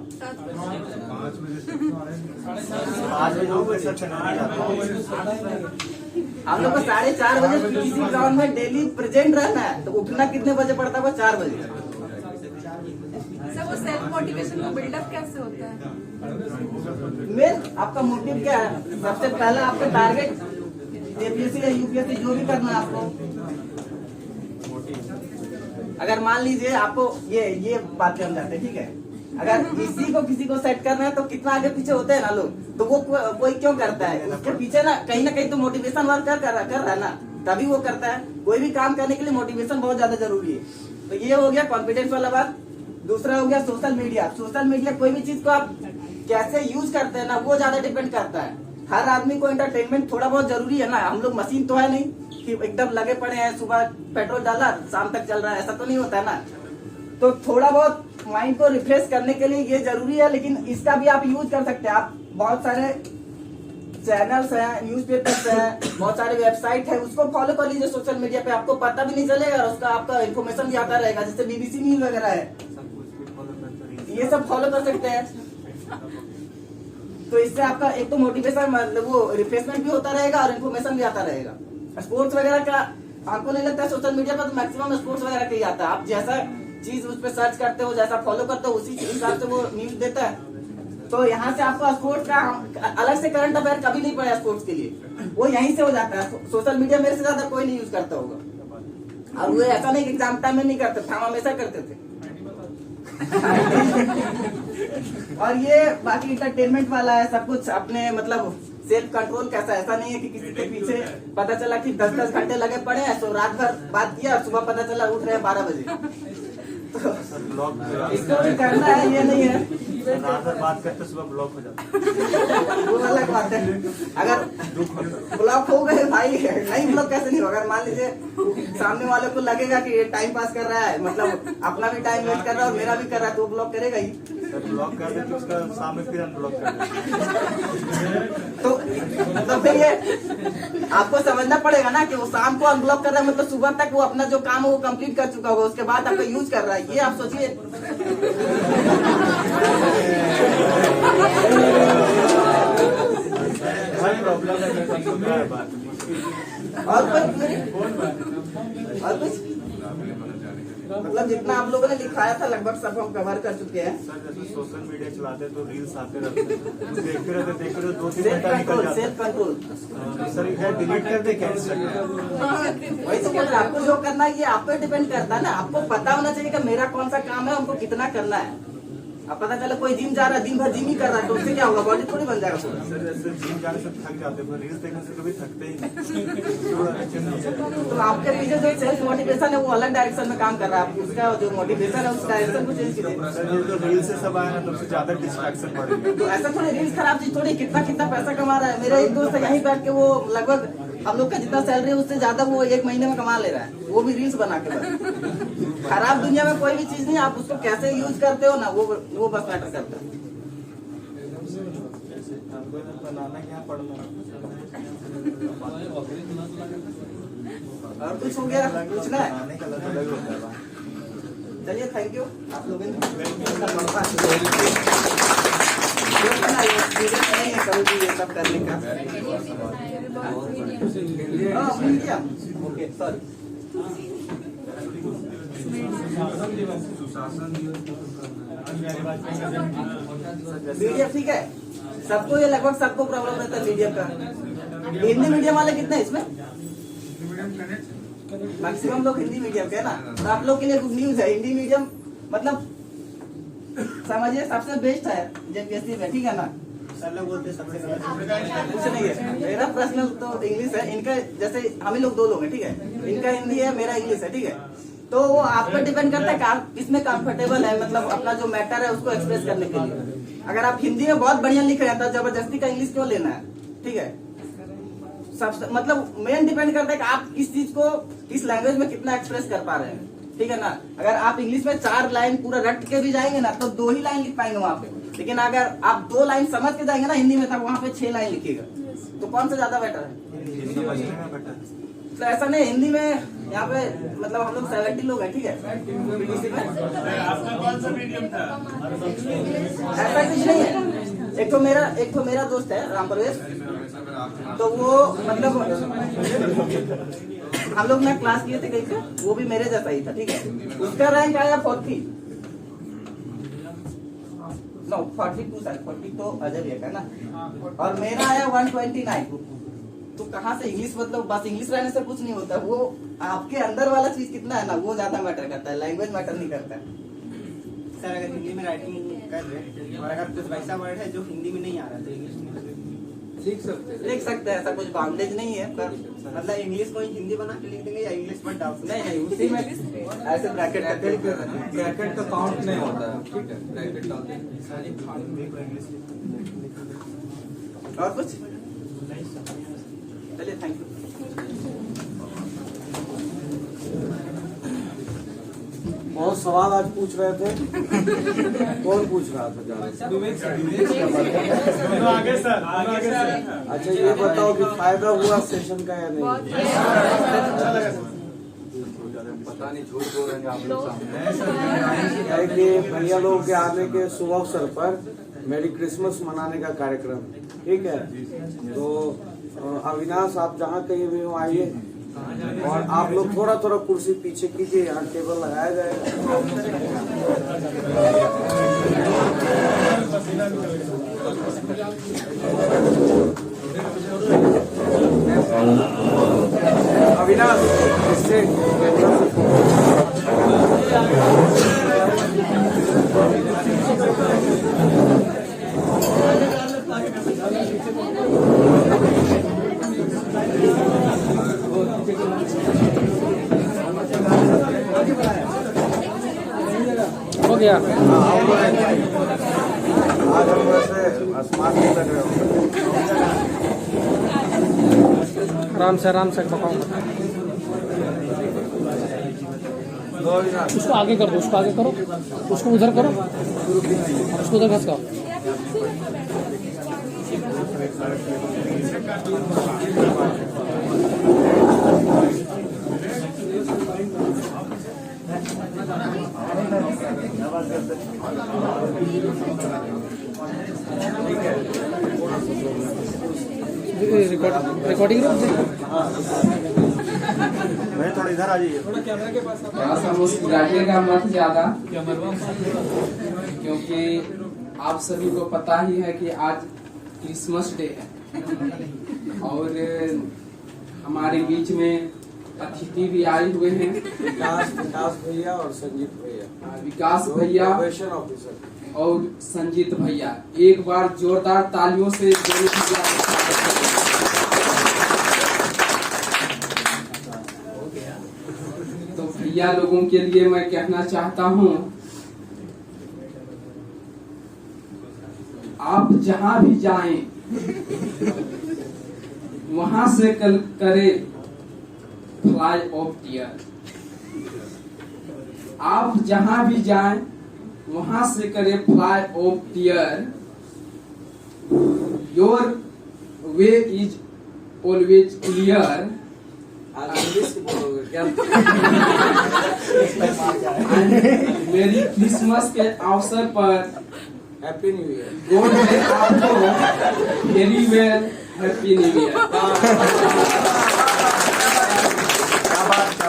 5 हम लोग को 4:30 बजे किसी ग्राउंड में डेली प्रेजेंट रहना है, तो उठना कितने बजे पड़ता है? वो 4 बजे। सर वो सेल्फ मोटिवेशन को बिल्डअप कैसे होता है? मेन आपका मोटिव क्या है? सबसे पहला आपका टारगेट एपीएससी या यूपीएससी जो भी करना है आपको, अगर मान लीजिए आपको ये बात कर जाते हैं, ठीक है, अगर इसी को किसी को सेट करना है तो कितना आगे पीछे होते हैं ना लोग, तो वो कोई क्यों करता है? उसके पीछे ना कहीं तो मोटिवेशन वर्क कर रहा है ना, तभी वो करता है। कोई भी काम करने के लिए मोटिवेशन बहुत ज्यादा जरूरी है। तो ये हो गया कॉन्फिडेंस वाला बात। दूसरा हो गया सोशल मीडिया। सोशल मीडिया कोई भी चीज को आप कैसे यूज करते हैं ना, वो ज्यादा डिपेंड करता है। हर आदमी को एंटरटेनमेंट थोड़ा बहुत जरूरी है ना। हम लोग मशीन तो है नहीं कि एकदम लगे पड़े हैं, सुबह पेट्रोल डाला शाम तक चल रहा है, ऐसा तो नहीं होता है ना। तो थोड़ा बहुत माइंड को रिफ्रेश करने के लिए ये जरूरी है, लेकिन इसका भी आप यूज कर सकते हैं। आप बहुत सारे चैनल्स हैं, न्यूज़पेपर्स हैं, बहुत सारे वेबसाइट है, उसको फॉलो कर लीजिए सोशल मीडिया पे। आपको पता भी नहीं चलेगा और उसका आपका इन्फॉर्मेशन भी आता रहेगा। जैसे बीबीसी न्यूज वगैरह है, ये सब फॉलो कर सकते हैं। तो इससे आपका एक तो मोटिवेशन मतलब वो रिफ्रेशमेंट भी होता रहेगा और इन्फॉर्मेशन भी आता रहेगा। स्पोर्ट्स वगैरह का आपको नहीं लगता है सोशल मीडिया पर तो मैक्सिमम स्पोर्ट्स वगैरह का ही आता है। आप जैसा चीज उस पर सर्च करते हो, जैसा फॉलो करते हो, उसी हिसाब से वो न्यूज देता है। तो यहाँ से आपको स्पोर्ट्स का अलग से करंट अफेयर कभी नहीं पड़ा स्पोर्ट्स के लिए, वो यहीं से हो जाता है। सोशल मीडिया मेरे से ज्यादा कोई नहीं यूज करता होगा। और वो ऐसा नहीं कि एग्जाम टाइम में नहीं करते थे, हम हमेशा करते थे। और ये बाकी इंटरटेनमेंट वाला है सब कुछ। अपने मतलब सेल्फ कंट्रोल कैसा, ऐसा नहीं है कि किसी के पीछे पता चला कि 10-10 घंटे लगे पड़े हैं, तो रात भर बात किया, सुबह पता चला उठ रहे हैं 12 बजे। तो इसको भी करना है, ये नहीं है रात भर बात करते सुबह ब्लॉक हो जाता वो अलग बात है। अगर ब्लॉक हो गए भाई, नहीं ब्लॉक कैसे नहीं होगा? मान लीजिए सामने वाले को लगेगा कि ये टाइम पास कर रहा है, मतलब अपना भी टाइम वेस्ट कर रहा है और मेरा भी कर रहा है, तो ब्लॉक करेगा ही। ब्लॉक कर देते उसका सामने फिर अनब्लॉक कर तो फिर ये आपको समझना पड़ेगा ना कि वो शाम को अनब्लॉक कर रहा है, मतलब सुबह तक वो अपना जो काम है वो कंप्लीट कर चुका होगा, उसके बाद आपका यूज कर रहा है। ये आप सोचिए। प्रॉब्लम है और कुछ मतलब जितना आप लोगों ने लिखाया था लगभग सब हम कवर कर चुके हैं। सर जैसे सोशल मीडिया चलाते हैं तो रील्स आते रहते हैं, देखते रहते 2-3 घंटा निकल जाता है। सेल्फ कंट्रोल सर ये डिलीट कर दे क्या इंस्टाग्राम? वही तो बोल रहा हूं, आपको जो करना है ये आप पे डिपेंड करता है ना। आपको पता होना चाहिए कि मेरा कौन सा काम है, हमको कितना करना है। अब पता चला कोई जिम जा रहा है, दिन भर जिम ही कर रहा है, तो उससे क्या होगा? बॉडी थोड़ी बन जाएगा पूरा। सर जैसे जिम जाने से थक जाते हैं, रील्स देखने से कभी थकते ही नहीं। तो आपके पीछे जो सेल्फ मोटिवेशन है वो अलग डायरेक्शन में काम कर रहा है। आप उसका जो मोटिवेशन है उस डायरेक्शन को चेंज कीजिए। सर ये जो रील से सब आया ना, तब से ज्यादा डिस्ट्रैक्शन बढ़ गया। तो ऐसा थोड़ी रील्स खराब चीज थोड़ी, कितना पैसा कमा रहा है। मेरा एक दोस्त है यहीं बैठ के, वो लगभग हम लोग का जितना सैलरी है उससे ज्यादा वो 1 महीने में कमा ले रहा है, वो भी रील्स बना के बस। खराब दुनिया में कोई भी चीज नहीं, आप उसको कैसे यूज करते हो ना, वो बस मैटर करता है। बनाना क्या पढ़ना और कुछ हो गया? कुछ ना है? बनाने का अलग होता है। चलिए थैंक यू आप लोगों ने कभी भी ये सब करने का। मीडियम ओके सॉरी मीडियम ठीक है। सबको ये लगभग सबको प्रॉब्लम रहता है मीडियम का। हिंदी मीडियम वाले कितने इसमें? मैक्सिमम लोग हिंदी मीडियम के है ना। तो आप लोग के लिए गुड न्यूज है, हिंदी मीडियम मतलब समझिए सबसे बेस्ट है जेपीएससी में, ठीक है ना। सर लोग बोलते हैं सबसे गलत कुछ नहीं है, मेरा पर्सनल तो इंग्लिश है, इनका जैसे हम ही लोग 2 लोग हैं, ठीक है, इनका हिंदी है, मेरा इंग्लिश है, ठीक है। तो वो आप पर डिपेंड करता है कि आप इसमें कंफर्टेबल है, मतलब अपना जो मैटर है उसको एक्सप्रेस करने के लिए। अगर आप हिंदी में बहुत बढ़िया लिख रहे हैं तो जबरदस्ती का इंग्लिश क्यों लेना है, ठीक है। सब मतलब मेन डिपेंड करता है कि आप किस चीज को किस लैंग्वेज में कितना एक्सप्रेस कर पा रहे हैं, ठीक है ना। अगर आप इंग्लिश में 4 लाइन पूरा रट के भी जाएंगे ना तो 2 ही लाइन लिख पाएंगे वहाँ पे, लेकिन अगर आप 2 लाइन समझ के जाएंगे ना हिंदी में तब वहाँ पे 6 लाइन लिखिएगा, तो कौन सा ज्यादा बेटर है। तो ऐसा नहीं, हिंदी में यहाँ पे मतलब हम लोग 70 लोग हैं, ठीक है, PTC में। आपका कौन सा मीडियम था? ऐसा कुछ नहीं है। एक तो मेरा दोस्त है राम प्रवेश, तो वो मतलब हम लोग ना क्लास किए थे कहीं पे, वो भी मेरे जैसा ही था, ठीक है। उसका रैंक आया 40 42 40 तो अजय भैया का ना, और मेरा आया 129। तो कहाँ से इंग्लिश, मतलब बस इंग्लिश रहने से कुछ नहीं होता, वो आपके अंदर वाला चीज कितना है ना वो ज्यादा मैटर करता है, लैंग्वेज मैटर नहीं करता है। सर अगर हिंदी में राइटिंग कर रहे हैं और अगर कुछ वैसा वर्ड है जो हिंदी में नहीं आ रहा तो इंग्लिश में लिख सकते हैं। ऐसा कुछ बाउंडेज नहीं है, पर मतलब इंग्लिश को ही हिंदी बना के लिख देंगे या इंग्लिश वर्ड डाल सकते हैं? नहीं उसी में ऐसे ब्रैकेट का काउंट नहीं होता है, ठीक है, ब्रैकेट डालते हैं। और कुछ चलिए, थैंक यू। बहुत सवाल आज पूछ रहे थे। कौन पूछ रहा था ज्यादा? आगे सर, आगे सर। अच्छा ये बताओ कि फायदा हुआ सेशन का या नहीं? पता नहीं, झूठ बोल रहे हैं आप लोग सामने। है कि भैया लोगों के आने के शुभ अवसर पर मेरी क्रिसमस मनाने का कार्यक्रम, ठीक है। तो अविनाश आप जहाँ कहीं भी हो आइए, और आप लोग थोड़ा थोड़ा कुर्सी पीछे कीजिए, यहाँ टेबल लगाया जाएगा। अविनाश इससे हो गया। आज हम वैसे आसमान में लग रहे हो। आराम से बताऊंगा। उसको आगे कर दो, उसको आगे करो, उसको उधर करो, उसको उधर घसकाओ। रिकॉर्डिंग मैं थोड़ा इधर आ जाइए। मुस्कुराइएगा मत ज्यादा, क्योंकि आप सभी को पता ही है कि आज क्रिसमस डे है और हमारे बीच में अतिथि भी आए हुए हैं। विकास भैया और संजीत भैया, विकास भैया प्रोबेशन ऑफिसर और संजीत भैया, एक बार जोरदार तालियों से तो भैया लोगों के लिए मैं कहना चाहता हूँ, आप जहाँ भी जाएं वहां से कल करे फ्लाई ऑफ टीयर। आप जहां भी जाएं वहां से करे fly off tear. Your way is always clear. Merry Christmas के अवसर पर हैप्पी न्यू ईयर। गॉड ने आपको very well happy new year.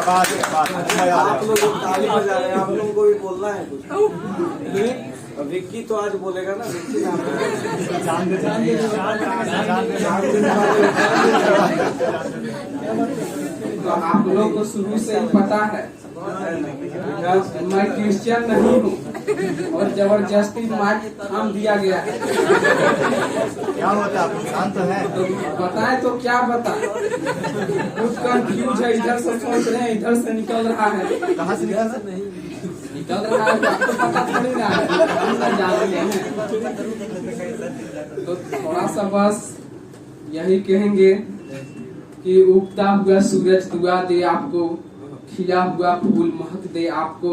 आप लोग ताली बजा रहे हैं, आप लोगों को भी बोलना है कुछ। विक्की तो आज बोलेगा ना, विक्की नाम तो आप लोग को शुरू से ही पता है मैं क्रिश्चियन नहीं हूँ, और जबरदस्ती माइक थाम दिया गया है। क्या होता है, शांत तो है। तो बताए तो क्या बता, कुछ कंफ्यूज है, इधर से सोच रहे हैं, इधर से निकल रहा है। कहाँ से निकल सकते हैं? निकल रहा है तो आपको पता थोड़ी ना है, हम ना जानते हैं। तो थोड़ा सा बस यही कहेंगे कि उगता हुआ सूरज दुआ दे आपको, खिला हुआ फूल महक दे आपको।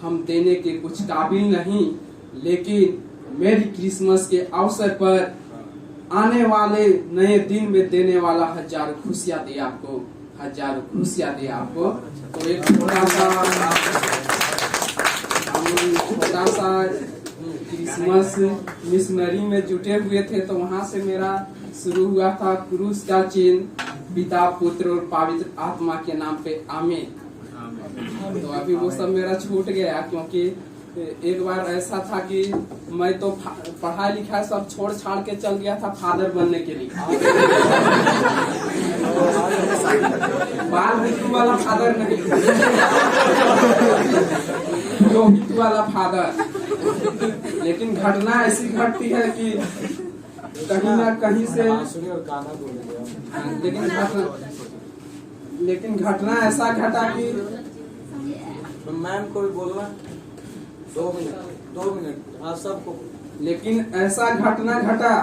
हम देने के कुछ काबिल नहीं, लेकिन मेरी क्रिसमस के अवसर पर आने वाले नए दिन में देने वाला हजारों खुशियाँ दे आपको, हजारों खुशियाँ दे आपको। तो एक छोटा सा क्रिसमस मिशनरी में जुटे हुए थे, तो वहाँ से मेरा शुरू हुआ था क्रूस का चिन्ह, पिता पुत्र और पवित्र आत्मा के नाम पे आमीन। तो अभी वो सब मेरा छूट गया, क्योंकि एक बार ऐसा था कि मैं तो पढ़ाई लिखाई सब छोड़ छाड़ के चल गया था फादर बनने के लिए। बाल बुद्धू वाला फादर नहीं, योगित वाला फादर। लेकिन घटना ऐसी घटती है कि कहीं ना कहीं से, लेकिन घटना ऐसा घटा कि मैम को भी बोलना 2 मिनट हाँ सबको। लेकिन ऐसा घटना घटा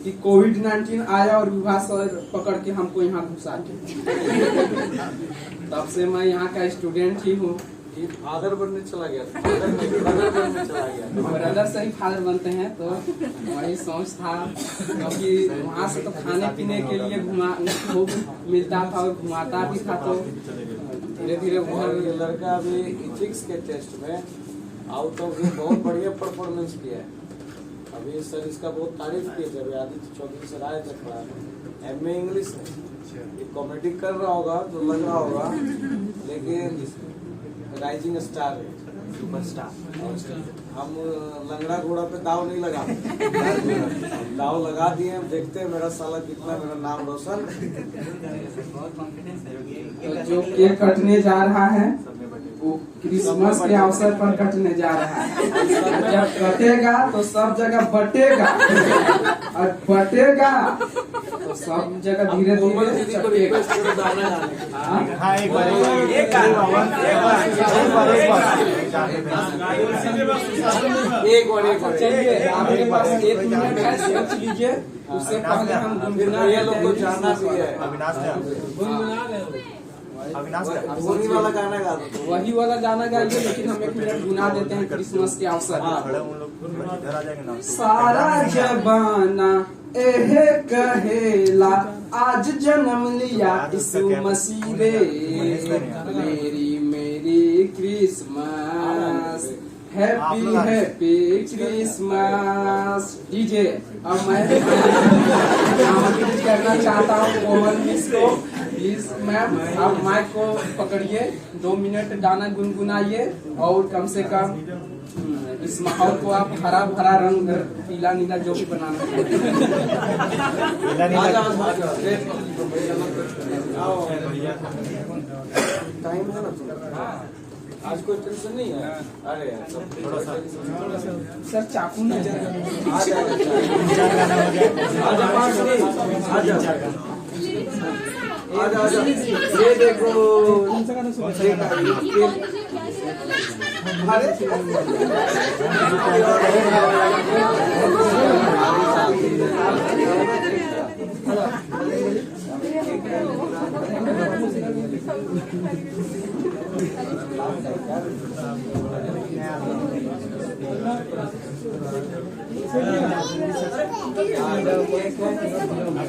कि कोविड-19 आया और विवाह सर पकड़ के हमको यहाँ घुसा दिया। तब से मैं यहाँ का स्टूडेंट ही हूँ। फादर बनने चला गया, फादर बनने चला गया। ब्रदर से ही फादर बनते हैं, तो वही सोच था, क्योंकि वहाँ से तो खाने पीने के लिए घुमा मिलता था और घुमाता भी था। तो धीरे धीरे ये लड़का अभी इथिक्स के टेस्ट में आउट ऑफ ये बहुत बढ़िया परफॉर्मेंस किया है। अभी सर इसका बहुत तारीफ किए थे, आदित्य चौधरी सर आए थे पढ़ाने, MA इंग्लिश में। ये कॉमेडी कर रहा होगा जो लग रहा होगा, लेकिन राइजिंग स्टार है, सुपरस्टार। हम लंगड़ा घोड़ा पे दाव नहीं लगा, दाव लगा दिए। हम देखते हैं मेरा साला कितना मेरा नाम रोशन। तो जो केक कटने जा रहा है वो क्रिसमस के अवसर पर कटने जा रहा है। जब कटेगा तो सब जगह बटेगा, और बटेगा तो सब जगह धीरे धीरे चटेगा। हाँ, एक बार चलिए, आपके पास 1 मिनट है, सोच लीजिए। उससे पहले हम गुनगुना ये लोग को जाना भी है। वही वाला गाना गा दो। वही वाला गाना गाइए, लेकिन हम 1 मिनट गुना देते हैं क्रिसमस के अवसर पर। सारा जबाना एहे कहेला, आज जन्म लिया यीशु मसीह रे, मेरी मेरी Christmas, happy happy Christmas. DJ अब मैं आमंत्रित करना चाहता हूँ कोमल मिस को। प्लीज मैम, आप माइक को पकड़िए, 2 मिनट गाना गुनगुनाइए, और कम से कम इस माहौल को आप हरा भरा रंग, पीला नीला जो भी बनाना है। टाइम है ना, आज कोई टेंशन नहीं है। अरे थोड़ा सा सर चाकू नहीं आजा। ये देखो,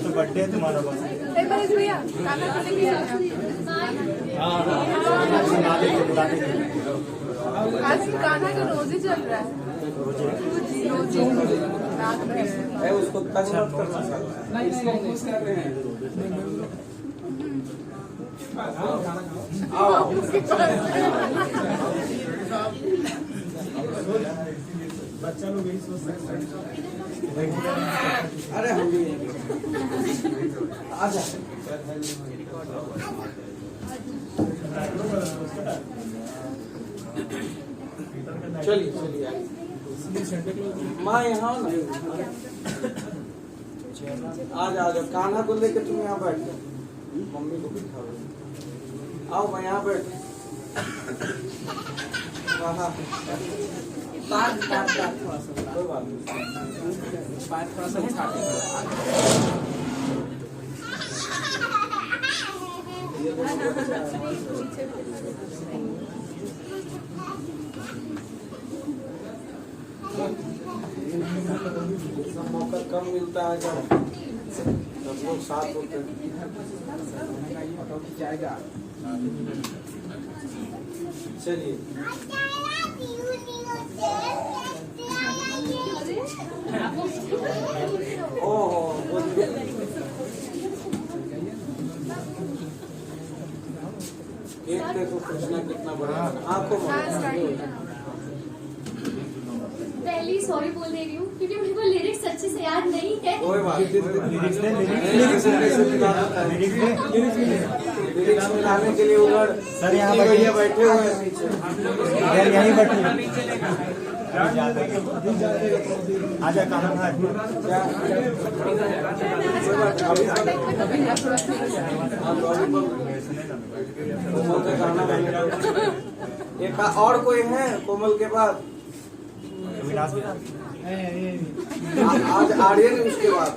बर्थडे है तुम्हारा बस। भैया खाना तो लेके आना। आज गाना का रोज ही चल रहा है, रोज रात में। उसको तंग मत करना सर। नहीं खुश कर रहे हैं। बच्चा लोग यही सोच सकते हैं। अरे हम भी आजा। चलिए चलिए आइए। माँ यहाँ हो ना, आ जाओ। कान्हा को लेके तुम यहाँ बैठ जाओ, मम्मी को बिठाओ। आओ मैं यहाँ बैठ। हाँ कोई बात नहीं। थोड़ा सा उठा के मौका कम मिलता है जब सब लोग साथ होते हैं। जाएगा। चलिए ओहो केक देखो कृष्णा कितना बड़ा आंखों में। पहली सॉरी बोल दे रही हूँ क्योंकि मेरे को लिरिक्स अच्छे से याद नहीं है। कोई बात लिरिक्स में लाने के लिए उधर सर यहाँ भैया बैठे हुए हैं पीछे। इधर यहीं बैठे आजा कहाँ है कोमल का गाना एक और कोई है कोमल के बाद आज आर्यन उसके बाद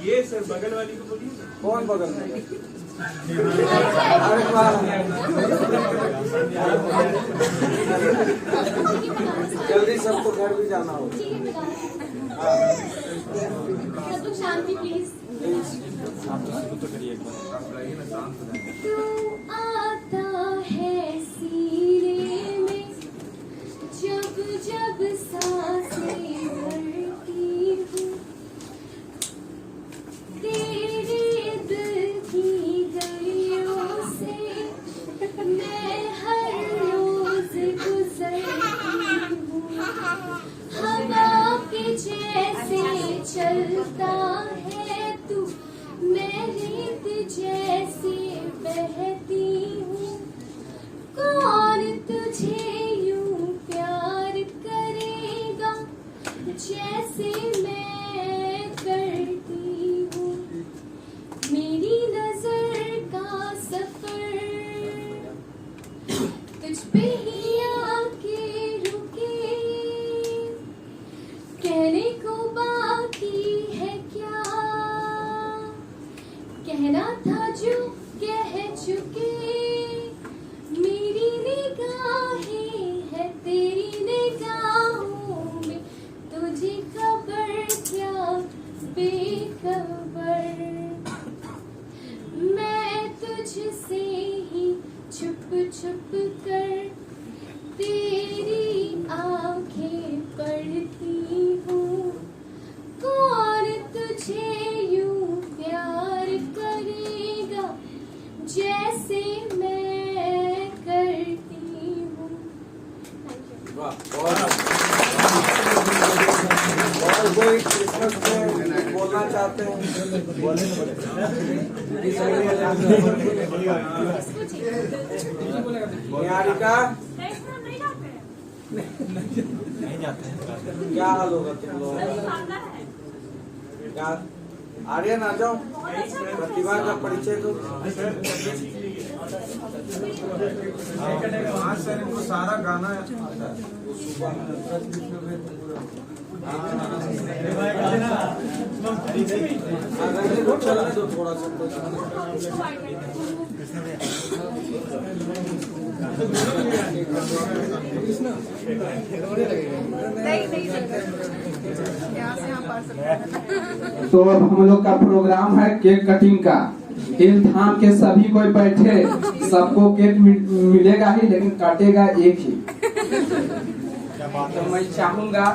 ये सर बगल वाली को बोलिए। कौन बगल में? अरे वाह जल्दी सबको घर भी जाना हो। सब लोग शांति प्लीज। तू आता है सीने में जब जब सांसें भरती हूँ, तेरे दिल की गलियों से मैं हर रोज गुजरती हूँ। हवा के जैसे चलता है तू, मैं रेत जैसे बहती हूँ। कौन तुझे यूं प्यार करेगा जैसे मैं करती हूँ। मेरी नजर का सफर तुझ पे ही आके रुके, कहने को बाकी है क्या, कहना था जो कह चुके। मेरी निगाहें है तेरी निगाहों में, तुझे खबर क्या बेखबर। मैं तुझसे ही छुप छुप कर तेरी आंखें पढ़ती हूँ। कौन तुझे यूं प्यार करेगा जैसे मैं करती हूँ। और कोई क्रिसमस में बोलना चाहते हैं? निहारिका नहीं जाते हैं। क्या हाल होगा तुम लोग? क्या आर्यन आ जाओ, प्रतिभा का परिचय दो। आज सर इनको सारा गाना चलने दो थोड़ा सा। तो अब हम लोग का प्रोग्राम है केक कटिंग का। दिल थाम के सभी कोई बैठे, सबको केक मिलेगा ही लेकिन काटेगा एक ही। तो मैं चाहूंगा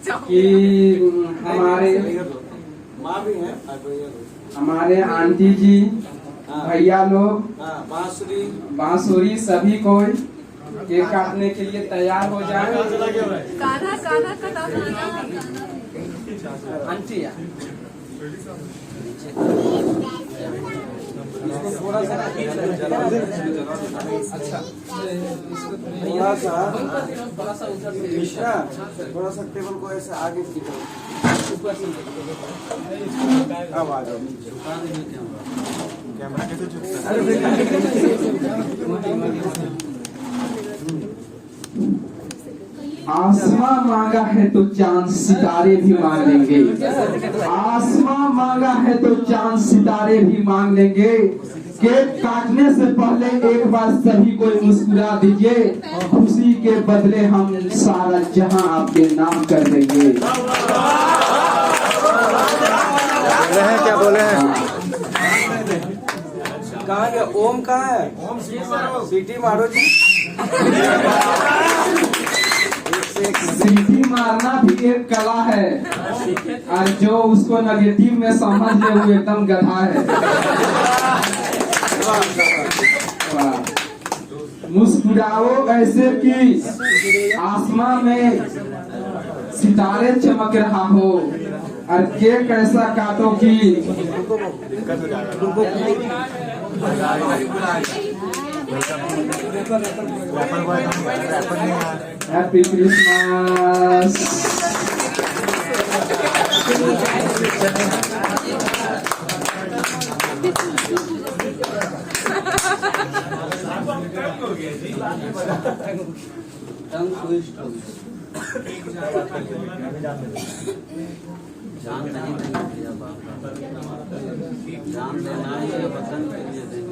कि माँ भी है, हमारे आंटी जी, भैया लोग, बांसुरी सभी कोई केक काटने के लिए तैयार हो जाए। कान्हा का नाम आंटी रेडी साहब इसको थोड़ा सा अच्छा थोड़ा सा थोड़ा सा उधर से मिश्रा, थोड़ा सा टेबल को ऐसे आगे की तरफ ऊपर से अब आ जाओ नीचे। कैमरा कैसे चुपता है? आसमां मांगा है तो चांद सितारे भी मांग लेंगे। आसमां मांगा है तो चांद सितारे भी मांग लेंगे। केक काटने से पहले एक बार सभी को मुस्कुरा दीजिए, खुशी के बदले हम सारा जहां आपके नाम कर देंगे। क्या बोले हैं? कहाँ गया ओम? कहाँ है ओम? सीटी मारो जी। सीटी मारना भी एक कला है, और जो उसको नेगेटिव में समझ ले वो एकदम गधा है। मुस्कुराओ ऐसे कि आसमां में सितारे चमक रहा हो, और केक ऐसा काटो कि हैप्पी क्रिसमस। जान देना ही है वतन के लिए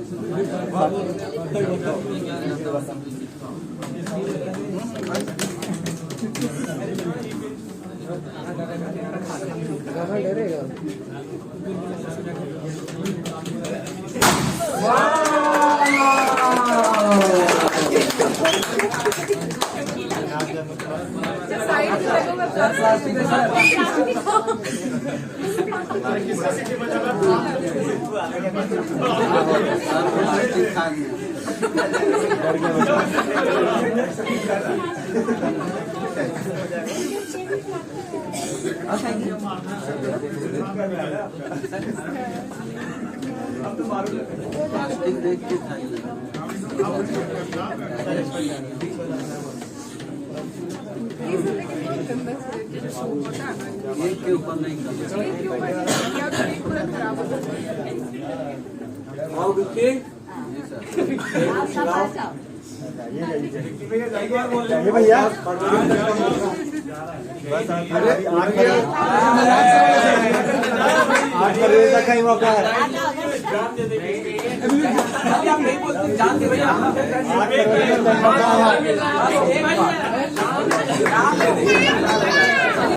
प्लास्टिक देख के खाइए। एक के ऊपर नहीं आओ विक्की। भैया का ही मौका है। अभी आप नहीं बोलते, जान दे भैया।